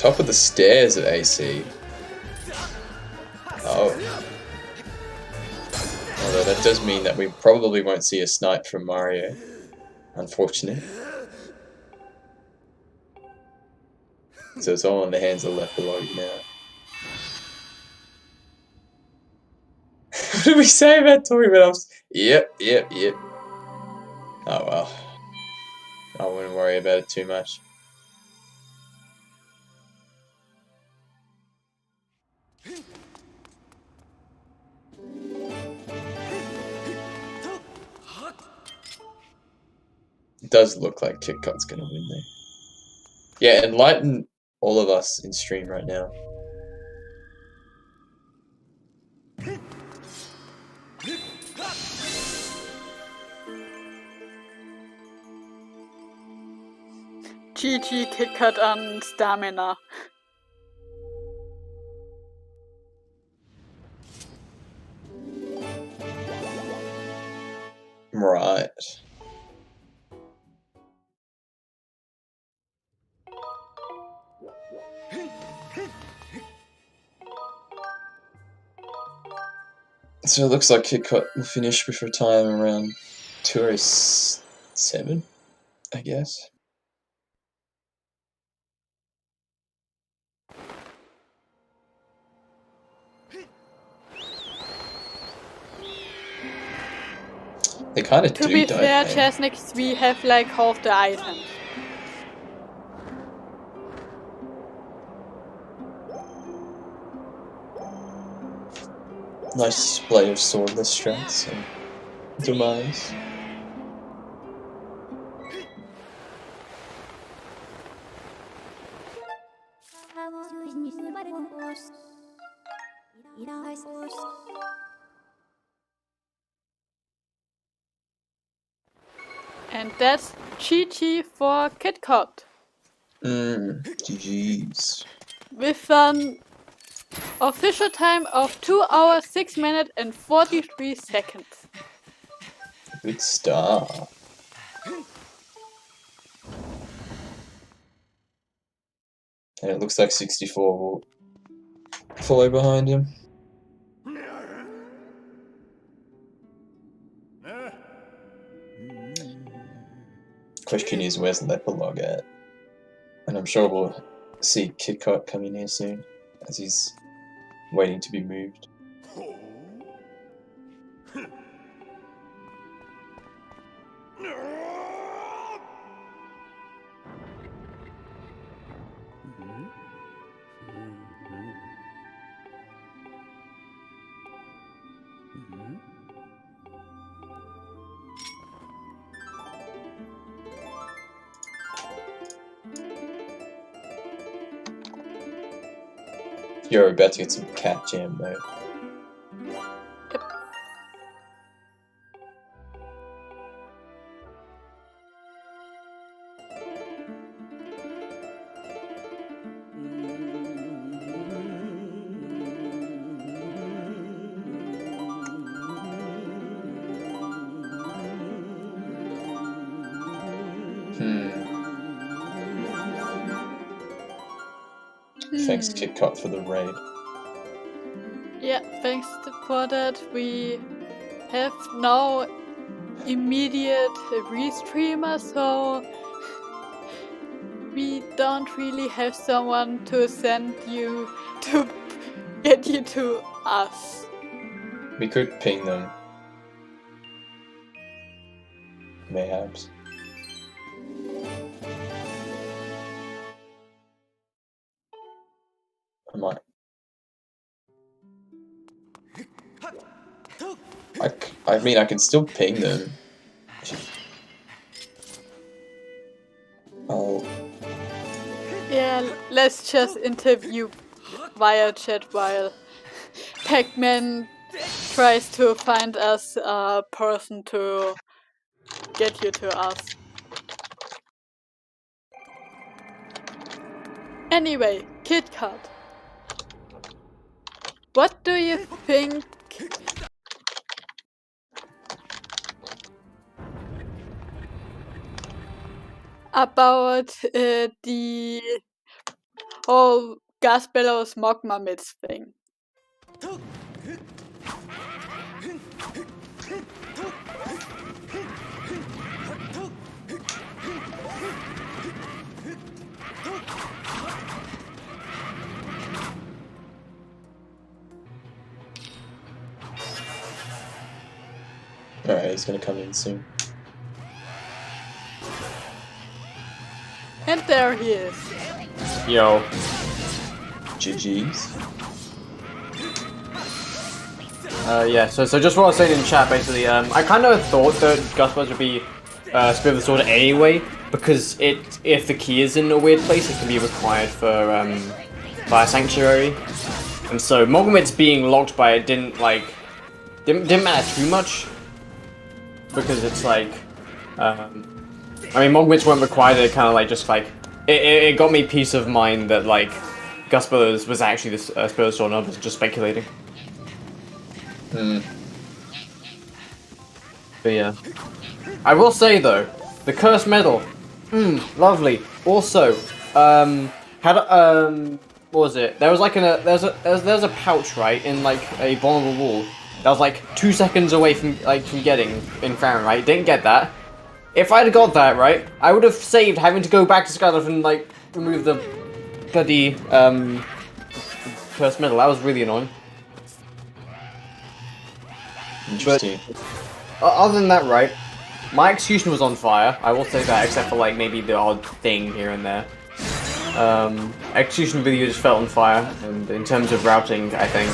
Top of the stairs at AC. Oh. Although that does mean that we probably won't see a snipe from Mario. Unfortunate. So it's all in the hands of Lepalog now. What did we say about talking about us? Yep. Oh well. I wouldn't worry about it too much. It does look like KitKat's gonna win there. Yeah, enlighten all of us in stream right now. GG KitKat on stamina. Right. So it looks like KitKat will finish with her time around 2:07, I guess. They kind of do, To be don't fair, they? Chesnick, we have like half the items. Nice display of swordless strengths and demise. And that's GG for KitKat. GG's. With an official time of 2 hours, 6 minutes and 43 seconds. Good start. And it looks like 64 will follow behind him. Question is, where's Lepalog at? And I'm sure we'll see KitKat coming here soon, as he's waiting to be moved. You're about to get some cat jam though. Yep. Thanks KitKat for the raid. Yeah, thanks for that. We have now immediate restreamer, so we don't really have someone to send you to get you to us. We could ping them. Mayhaps. I might. I mean, I can still ping them. Oh. Yeah, let's just interview via chat while Pac-Man tries to find us a person to get you to us. Anyway, KitKat. What do you think about the whole gas bellows magma mix thing. Alright, he's gonna come in soon. And there he is. Yo. GG's. Yeah, so just what I was saying in chat, basically, I kind of thought that Gusbuds would be Spirit of the Sword anyway, because if the key is in a weird place, it can be required for Fire Sanctuary. And so Mogmit's being locked by it didn't matter too much, because it's like, I mean, Mogmit's weren't required. It kind of it got me peace of mind that like Gusbuds was actually the Spirit of the Sword, and I was just speculating. But yeah, I will say though, the cursed medal, lovely. Also, what was it? There was like there's a pouch right in like a vulnerable wall that was like 2 seconds away from getting in Fahrenheit. Didn't get that. If I'd got that right, I would have saved having to go back to Skyward and like remove the bloody cursed medal. That was really annoying. Interesting. But other than that, right, my execution was on fire. I will say that, except for like maybe the odd thing here and there. Execution video just felt on fire, and in terms of routing, I think,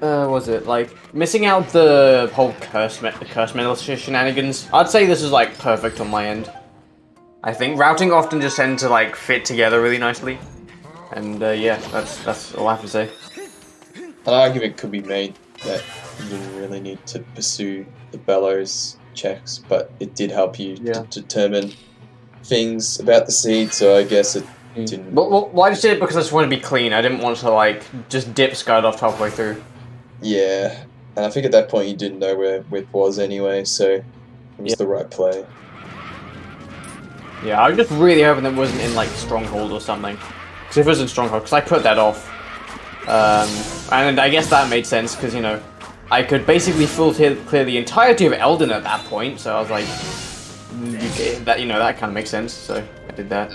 was it like missing out the whole curse medal shenanigans? I'd say this is like perfect on my end. I think routing often just tend to like fit together really nicely. And yeah, that's all I have to say. An argument could be made that you didn't really need to pursue the bellows checks, but it did help you to determine things about the seed, so I guess it didn't... Well, I just did it because I just wanted to be clean. I didn't want to, like, just dip Skyward off halfway through. Yeah, and I think at that point you didn't know where Whip was anyway, so it was the right play. Yeah, I was just really hoping it wasn't in, like, Stronghold or something. Because if it was in Stronghold, because I put that off. And I guess that made sense, because, you know, I could basically clear the entirety of Elden at that point, so I was like, that kind of makes sense, so I did that.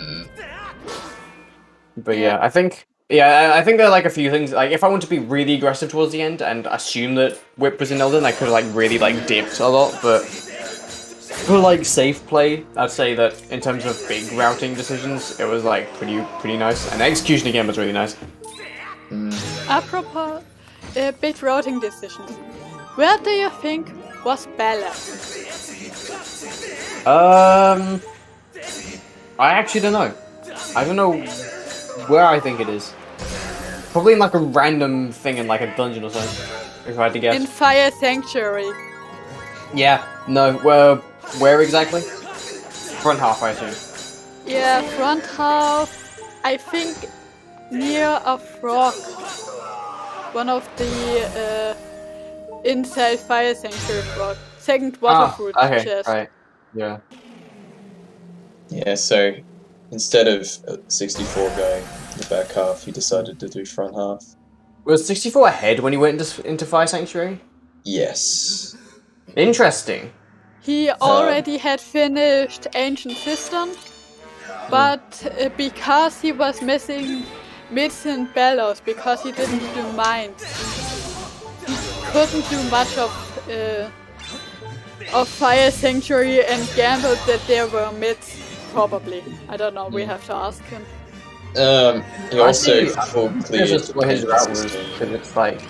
But yeah, I think there are like a few things, like if I want to be really aggressive towards the end and assume that Whip was in Elden, I could have like really like dipped a lot, but for like safe play, I'd say that in terms of big routing decisions, it was like pretty nice, and the execution again was really nice. Apropos big routing decisions, where do you think was Bella? I actually don't know. I don't know where I think it is. Probably in like a random thing in like a dungeon or something, if I had to guess. In Fire Sanctuary. Yeah, no, where exactly? Front half, I assume. Yeah, front half, I think near a frog. One of the inside Fire Sanctuary frog. Second water fruit chest. Right, yeah. Yeah, so instead of 64 going in the back half, he decided to do front half. Was 64 ahead when he went into Fire Sanctuary? Yes. Interesting. He already had finished Ancient Cistern, but because he was missing Mids and Bellows, because he didn't do mines, he couldn't do much of Fire Sanctuary and gambled that there were mids, probably. I don't know, we have to ask him. He also full cleared just what his route was, because it's like,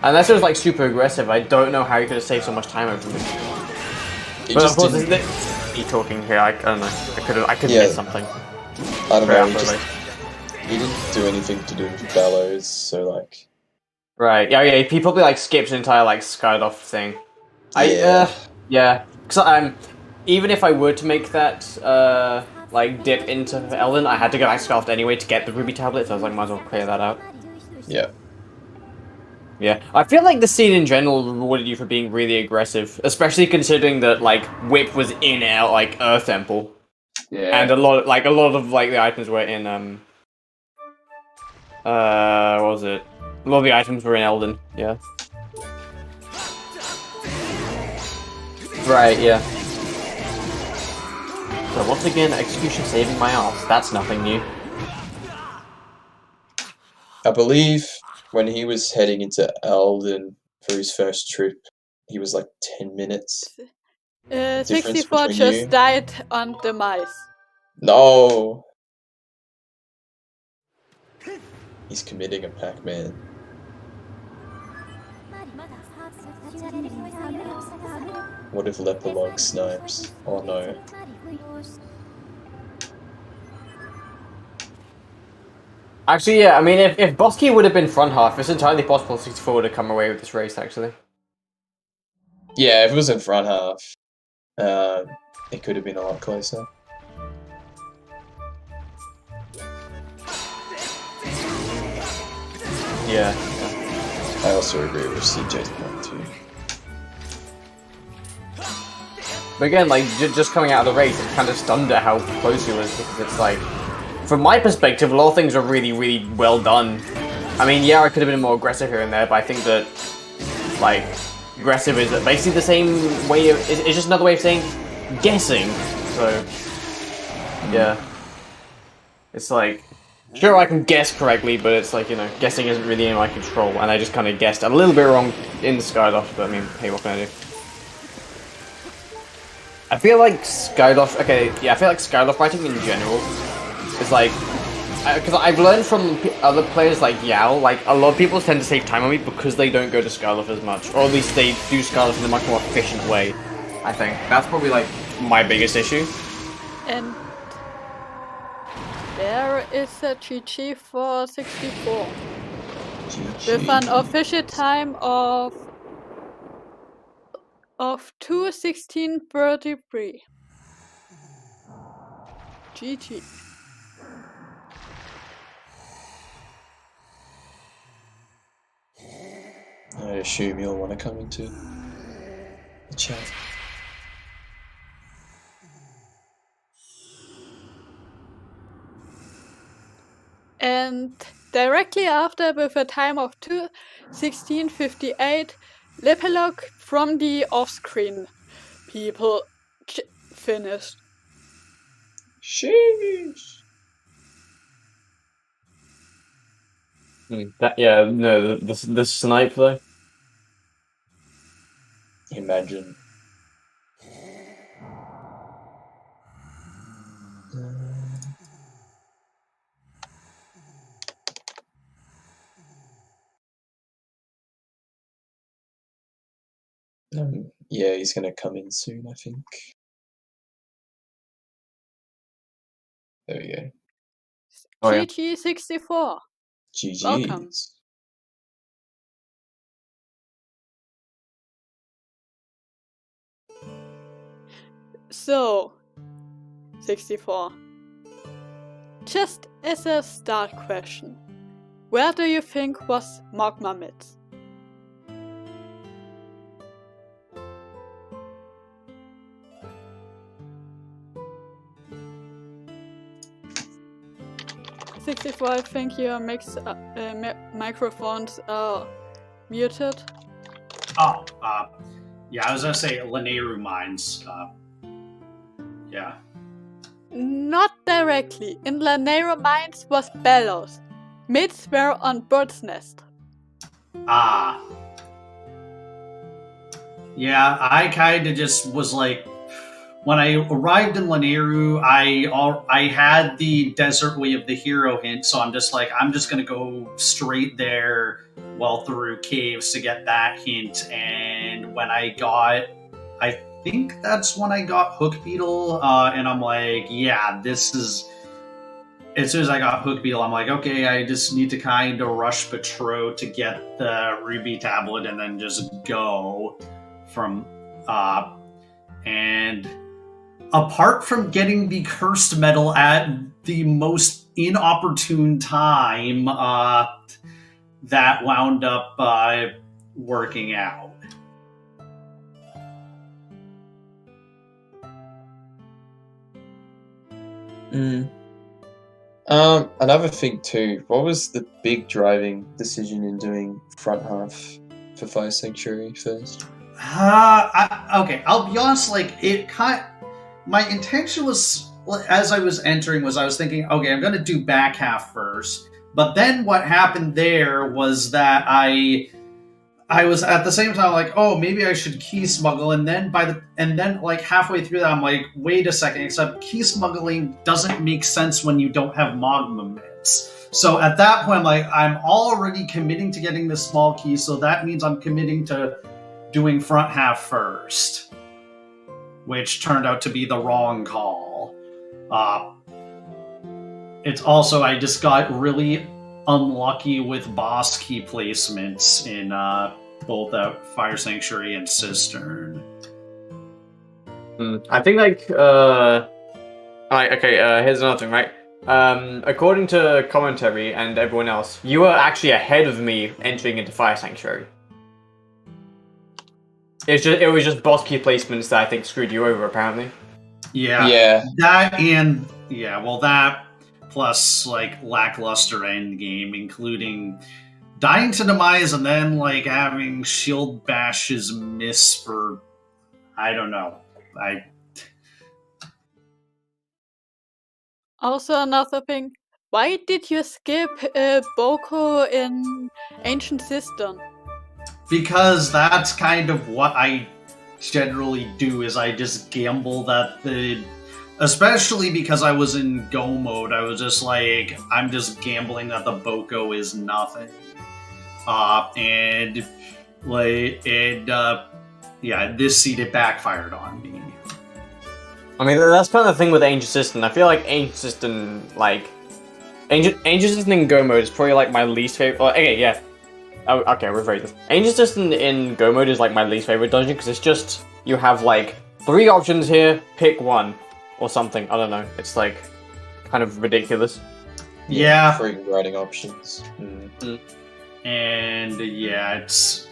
unless it was like super aggressive, I don't know how he could have saved so much time over it. But of course, isn't it me talking here? I don't know. I could miss something. I don't know. He didn't do anything to do with bellows, so like. Right. Yeah. He probably like skipped an entire like skied off thing. Yeah. Because even if I were to make that like dip into Elden, I had to go back scarfed anyway to get the ruby tablet, so I was like, might as well clear that out. Yeah. Yeah, I feel like the scene in general rewarded you for being really aggressive, especially considering that like Whip was in like Earth Temple, and Yeah. a lot of like the items were in what was it? A lot of the items were in Elden. Yeah. Right. Yeah. So once again, execution saving my ass. That's nothing new. I believe when he was heading into Elden for his first trip, he was like 10 minutes. Difference 64 between just you? died on the mice. No! He's committing a Pac-Man. What if Lepalog snipes? Oh no. Actually, yeah. I mean, if Bosky would have been front half, it's entirely possible 64 would have come away with this race. Actually. Yeah, if it was in front half, it could have been a lot closer. Yeah. I also agree with CJ's point too. But again, like, just coming out of the race, it kind of stunned at how close he was, because it's like, from my perspective, a lot of things are really, really well done. I mean, yeah, I could have been more aggressive here and there, but I think that, like, aggressive is basically the same way of, it's just another way of saying guessing, so, yeah. It's like, sure, I can guess correctly, but it's like, you know, guessing isn't really in my control, and I just kind of guessed a little bit wrong in the Skyloft, but I mean, hey, what can I do? I feel like Skyloft, I feel like Skyloft fighting in general is like, because I've learned from other players like Yao, like a lot of people tend to save time on me because they don't go to Skyloft as much, or at least they do Skyloft in a much more efficient way. I think that's probably like my biggest issue. And there is a GG for 64. With an official time of 2:16:33. GG. I assume you'll want to come into the chat. And directly after, with a time of 2:16:58, Lepelog from the off-screen people finished. Sheesh. The snipe though. Imagine. Yeah, he's gonna come in soon, I think. There we go. Oh, yeah. GG 64. GG's. Welcome. So, 64. Just as a start question, where do you think was Magma Myths? I think your microphones are muted. Oh, yeah, I was gonna say Lanayru mines. Yeah. Not directly. In Lanayru Mines was Bellows. Myths were on Bird's Nest. Ah. Yeah, I kind of just was like, when I arrived in Lanayru, I had the Desert Way of the Hero hint, so I'm just like, I'm just gonna go straight there, well through caves to get that hint. And when I think that's when I got Hook Beetle, and I'm like, yeah, this is. As soon as I got Hook Beetle, I'm like, okay, I just need to kind of rush Petro to get the Ruby Tablet and then just go from. And apart from getting the Cursed Medal at the most inopportune time, that wound up working out. Another thing too. What was the big driving decision in doing front half for Fire Sanctuary first? Okay, I'll be honest. Like my intention was, as I was entering, was I was thinking, okay, I'm gonna do back half first. But then what happened there was that I was at the same time like, oh, maybe I should key smuggle, and then like halfway through that, I'm like, wait a second, except key smuggling doesn't make sense when you don't have magma mitts. So at that point, I'm like, I'm already committing to getting this small key, so that means I'm committing to doing front half first, which turned out to be the wrong call. It's also, I just got really unlucky with boss key placements in both Fire Sanctuary and Cistern. I think here's another thing, right? According to commentary and everyone else, you were actually ahead of me entering into Fire Sanctuary. It was just boss key placements that I think screwed you over, apparently. Yeah. That plus like lackluster end game, including dying to demise and then like having shield bashes miss for, I don't know. Also, another thing, why did you skip Boko in Ancient Cistern? Because that's kind of what I generally do, is I just gamble that especially because I was in go mode, I was just like, I'm just gambling that the Boko is nothing. This seed, it backfired on me. I mean, that's kind of the thing with Ancient Cistern. I feel like Ancient Cistern, Ancient Cistern in go mode is probably like my least favorite. Okay, rephrase this. Ancient Cistern in go mode is like my least favorite dungeon because it's just, you have like 3 options here, pick one. Or something, I don't know. It's like kind of ridiculous. Yeah. 3 writing options. And yeah, it's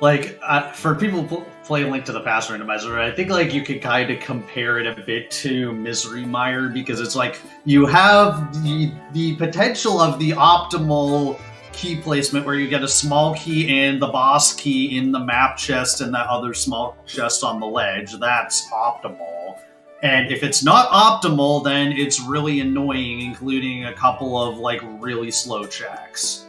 like for people who play Link to the Past Randomizer, I think like you could kind of compare it a bit to Misery Mire, because it's like you have the potential of the optimal key placement where you get a small key and the boss key in the map chest and that other small chest on the ledge. That's optimal. And if it's not optimal, then it's really annoying, including a couple of like really slow checks.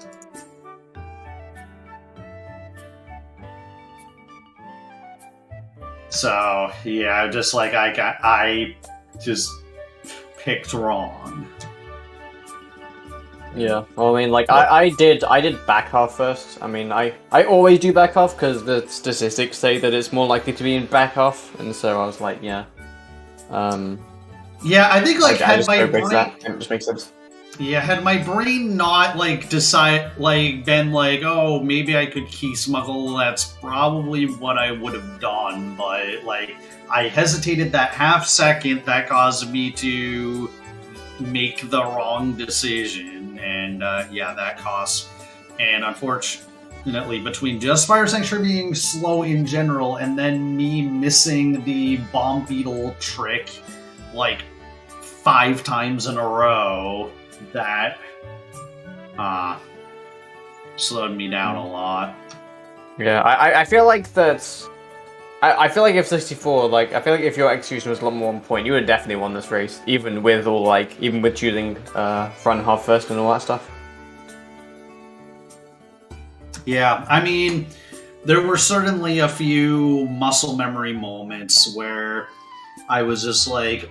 So yeah, just like I just picked wrong. Yeah, well, I mean, like I did back half first. I mean, I always do back half because the statistics say that it's more likely to be in back half, and so I was like, yeah. Yeah, I think like had my brain, it just makes sense. Yeah, had my brain not like been like, oh, maybe I could key smuggle, that's probably what I would have done. But like, I hesitated that half second, that caused me to make the wrong decision, and that cost. And unfortunately, between just Fire Sanctuary being slow in general and then me missing the Bomb Beetle trick like 5 times in a row, that slowed me down a lot. Yeah, I feel like that's... I feel like if 64, like, I feel like if your execution was a lot more on point, you would have definitely won this race, even with choosing front half first and all that stuff. Yeah, I mean, there were certainly a few muscle memory moments where I was just like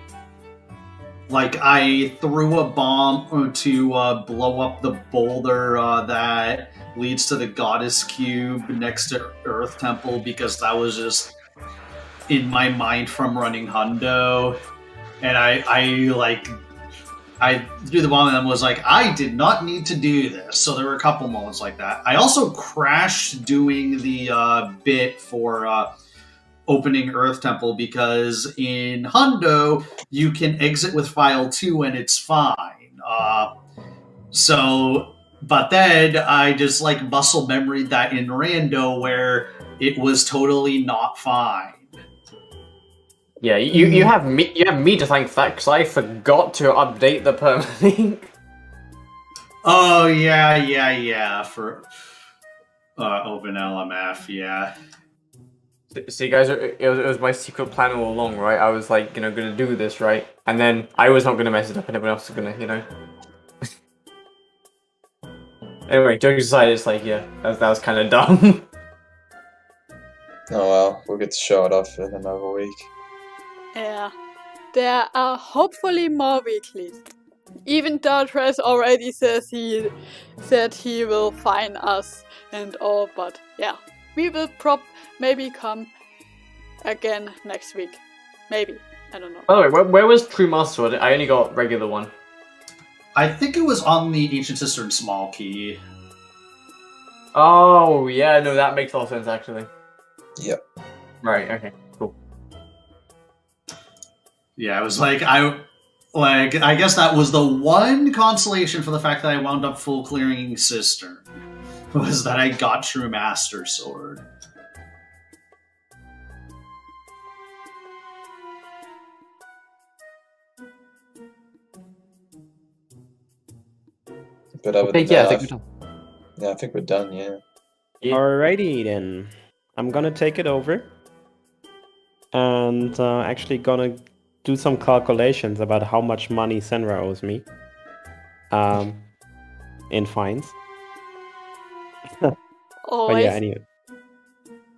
I threw a bomb to blow up the boulder that leads to the Goddess Cube next to Earth Temple, because that was just in my mind from running Hundo, and I threw the bomb and was like, I did not need to do this. So there were a couple moments like that. I also crashed doing the bit for opening Earth Temple, because in Hundo you can exit with file 2 and it's fine. So But then I just like muscle memoried that in Rando where it was totally not fine. Yeah, you have me to thank for that because I forgot to update the permalink. Oh yeah. For OpenLMF, yeah. See, guys, it was my secret plan all along, right? I was like, gonna do this, right? And then I was not gonna mess it up, and everyone else was gonna, Anyway, jokes aside, it's like, yeah, that was kind of dumb. Oh well, we'll get to show it off in another week. Yeah. There are hopefully more weeklies. Even Dartress already said he will find us and all, but yeah. We will maybe come again next week. Maybe. I don't know. By the way, where was True Master Sword? I only got regular one. I think it was on the Ancient Cistern small key. Oh, yeah, no, that makes a lot of sense, actually. Yep. Right, okay, cool. Yeah, it was like, I guess that was the one consolation for the fact that I wound up full clearing Cistern. Was that I got True Master Sword. But other Okay, than yeah, that, I think we're done. yeah, I think we're done. Yeah. Alrighty then, I'm gonna take it over, and actually gonna do some calculations about how much money Senra owes me, in fines. Always.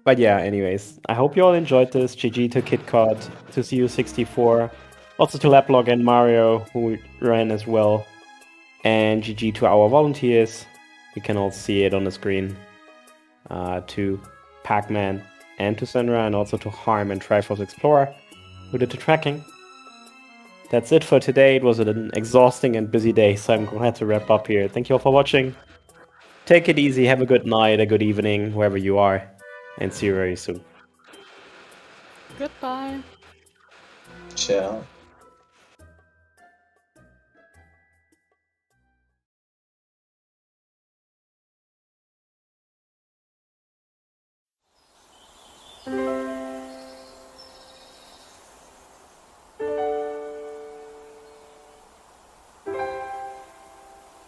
But yeah, anyways, I hope you all enjoyed this. GG to KitKat, to CU64, also to Laplog and Mario, who ran as well, and GG to our volunteers. You can all see it on the screen. To Pac-Man and to Senra, and also to Harm and Triforce Explorer, who did the tracking. That's it for today. It was an exhausting and busy day, so I'm glad to wrap up here. Thank you all for watching. Take it easy, have a good night, a good evening, wherever you are, and see you very soon. Goodbye. Ciao.